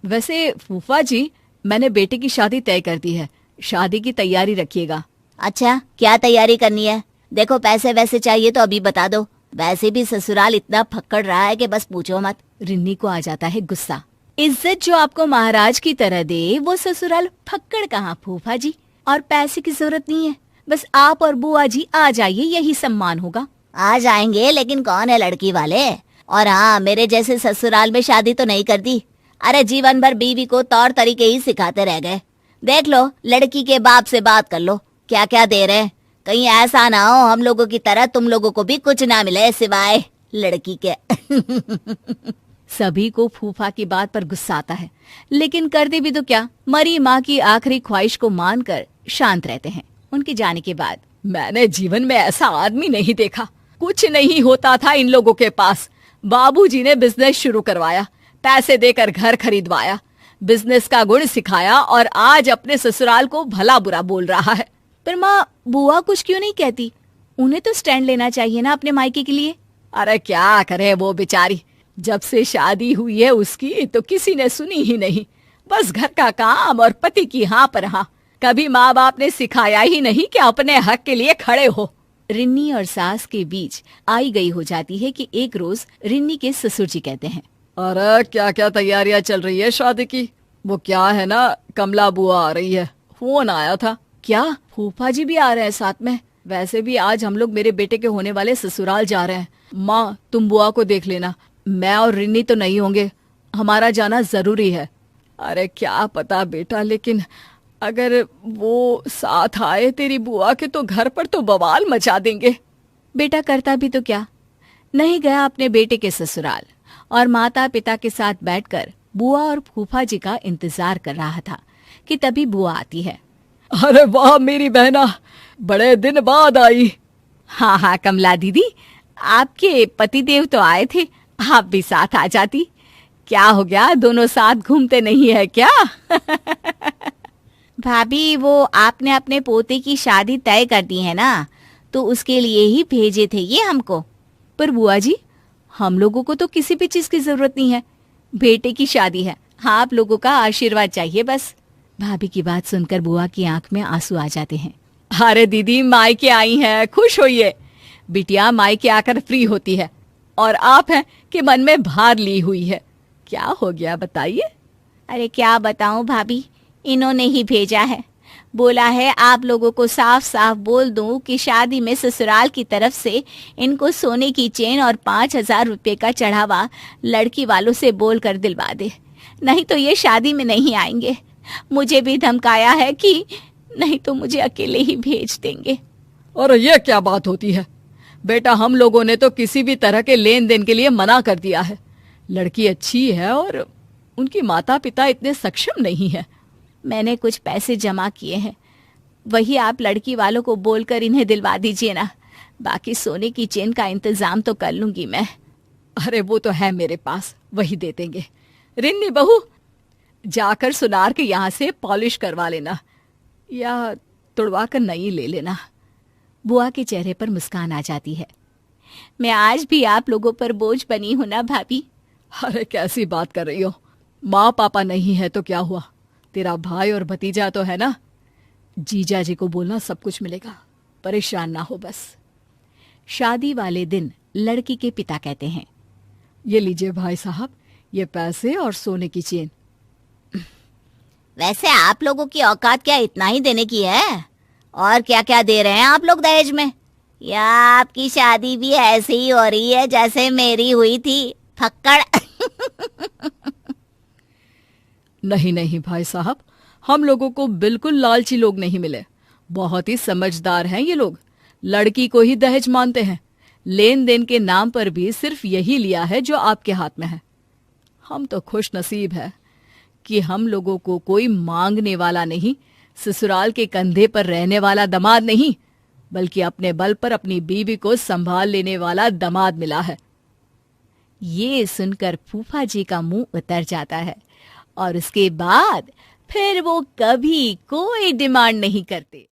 वैसे फूफा जी, मैंने बेटे की शादी तय कर दी है, शादी की तैयारी रखिएगा। अच्छा, क्या तैयारी करनी है? देखो, पैसे वैसे चाहिए तो अभी बता दो। वैसे भी ससुराल इतना फक्कड़ रहा है कि बस पूछो मत। रिन्नी को आ जाता है गुस्सा। इज्जत जो आपको महाराज की तरह दे वो ससुराल फक्कड़ कहाँ फूफा जी, और पैसे की जरूरत नहीं है, बस आप और बुआ जी आ जाइए, यही सम्मान होगा। आ जाएंगे, लेकिन कौन है लड़की वाले? और हाँ, मेरे जैसे ससुराल में शादी तो नहीं कर दी। अरे जीवन भर बीवी को तौर तरीके ही सिखाते रह गए। देख लो, लड़की के बाप से बात कर लो, क्या क्या दे रहे हैं। कहीं ऐसा ना हो हम लोगों की तरह तुम लोगों को भी कुछ ना मिले सिवाय लड़की के। सभी को फूफा की बात पर गुस्सा आता है, लेकिन करते भी तो क्या, मरी माँ की आखिरी ख्वाहिश को मानकर शांत रहते हैं। उनके जाने के बाद मैंने जीवन में ऐसा आदमी नहीं देखा। कुछ नहीं होता था इन लोगों के पास। बाबूजी ने बिजनेस शुरू करवाया, पैसे देकर घर खरीदवाया, बिजनेस का गुण सिखाया और आज अपने ससुराल को भला बुरा बोल रहा है। पर माँ, बुआ कुछ क्यों नहीं कहती? उन्हें तो स्टैंड लेना चाहिए ना अपने मायके के लिए। अरे क्या करे वो बेचारी, जब से शादी हुई है उसकी तो किसी ने सुनी ही नहीं। बस घर का काम और पति की हाँ पर हाँ। कभी माँ बाप ने सिखाया ही नहीं कि अपने हक के लिए खड़े हो। रिन्नी और सास के बीच आई गई हो जाती है कि एक रोज रिन्नी के ससुर जी कहते हैं, अरे क्या क्या तैयारियां चल रही है शादी की? वो क्या है ना, कमला बुआ आ रही है, फोन आया था। क्या फूफा जी भी आ रहे हैं साथ में? वैसे भी आज हम लोग मेरे बेटे के होने वाले ससुराल जा रहे हैं। माँ, तुम बुआ को देख लेना, मैं और रिन्नी तो नहीं होंगे, हमारा जाना जरूरी है। अरे क्या पता बेटा, लेकिन अगर वो साथ आए तेरी बुआ के तो घर पर तो बवाल मचा देंगे। बेटा करता भी तो क्या, नहीं गया अपने बेटे के ससुराल और माता पिता के साथ बैठकर बुआ और फूफा जी का इंतजार कर रहा था कि तभी बुआ आती है। अरे वाह मेरी बहना, बड़े दिन बाद आई। हाँ हाँ कमला दीदी, आपके पतिदेव तो आए थे, आप भी साथ आ जाती। क्या हो गया, दोनों साथ घूमते नहीं है क्या? भाभी, वो आपने अपने पोते की शादी तय कर दी है ना, तो उसके लिए ही भेजे थे ये हमको। पर बुआ जी, हम लोगों को तो किसी भी चीज की जरूरत नहीं है, बेटे की शादी है, आप लोगों का आशीर्वाद चाहिए बस। भाभी की बात सुनकर बुआ की आंख में आंसू आ जाते हैं। अरे दीदी, मायके आई हैं, खुश होइए। बिटिया मायके आकर फ्री होती है और आप हैं कि मन में भार ली हुई है। क्या हो गया बताइए? अरे क्या बताऊं भाभी, इन्होंने ही भेजा है। बोला है आप लोगों को साफ साफ बोल दूं कि शादी में ससुराल की तरफ से इनको सोने की चेन और 5,000 रुपये का चढ़ावा लड़की वालों से बोल कर दिलवा दे, नहीं तो ये शादी में नहीं आएंगे। मुझे भी धमकाया है कि नहीं तो मुझे अकेले ही भेज देंगे। और ये क्या बात होती है बेटा, हम लोगों ने तो किसी भी तरह के लेन देन के लिए मना कर दिया है। लड़की अच्छी है और उनकी माता पिता इतने सक्षम नहीं है। मैंने कुछ पैसे जमा किए हैं, वही आप लड़की वालों को बोलकर इन्हें दिलवा दीजिए ना, बाकी सोने की चेन का इंतजाम तो कर लूंगी मैं। अरे वो तो है मेरे पास, वही दे देंगे। रिन्नी बहू, जाकर सुनार के यहाँ से पॉलिश करवा लेना या तुड़वा कर नई ले लेना। बुआ के चेहरे पर मुस्कान आ जाती है। मैं आज भी आप लोगों पर बोझ बनी हूं ना भाभी। अरे कैसी बात कर रही हो, माँ पापा नहीं है तो क्या हुआ, तेरा भाई और भतीजा तो है ना। जीजा जी को बोलना सब कुछ मिलेगा, परेशान ना हो बस। शादी वाले दिन लड़की के पिता कहते हैं, ये लीजिए भाई साहब, ये पैसे और सोने की चेन। वैसे आप लोगों की औकात क्या इतना ही देने की है? और क्या क्या दे रहे हैं आप लोग दहेज में? या आपकी शादी भी ऐसे ही हो रही है जैसे मेरी हुई थी, फक्कड़? नहीं नहीं भाई साहब, हम लोगों को बिल्कुल लालची लोग नहीं मिले। बहुत ही समझदार हैं ये लोग, लड़की को ही दहेज मानते हैं। लेन देन के नाम पर भी सिर्फ यही लिया है जो आपके हाथ में है। हम तो खुश नसीब है कि हम लोगों को कोई मांगने वाला नहीं, ससुराल के कंधे पर रहने वाला दामाद नहीं, बल्कि अपने बल पर अपनी बीवी को संभाल लेने वाला दामाद मिला है। ये सुनकर फूफा जी का मुंह उतर जाता है और उसके बाद फिर वो कभी कोई डिमांड नहीं करते।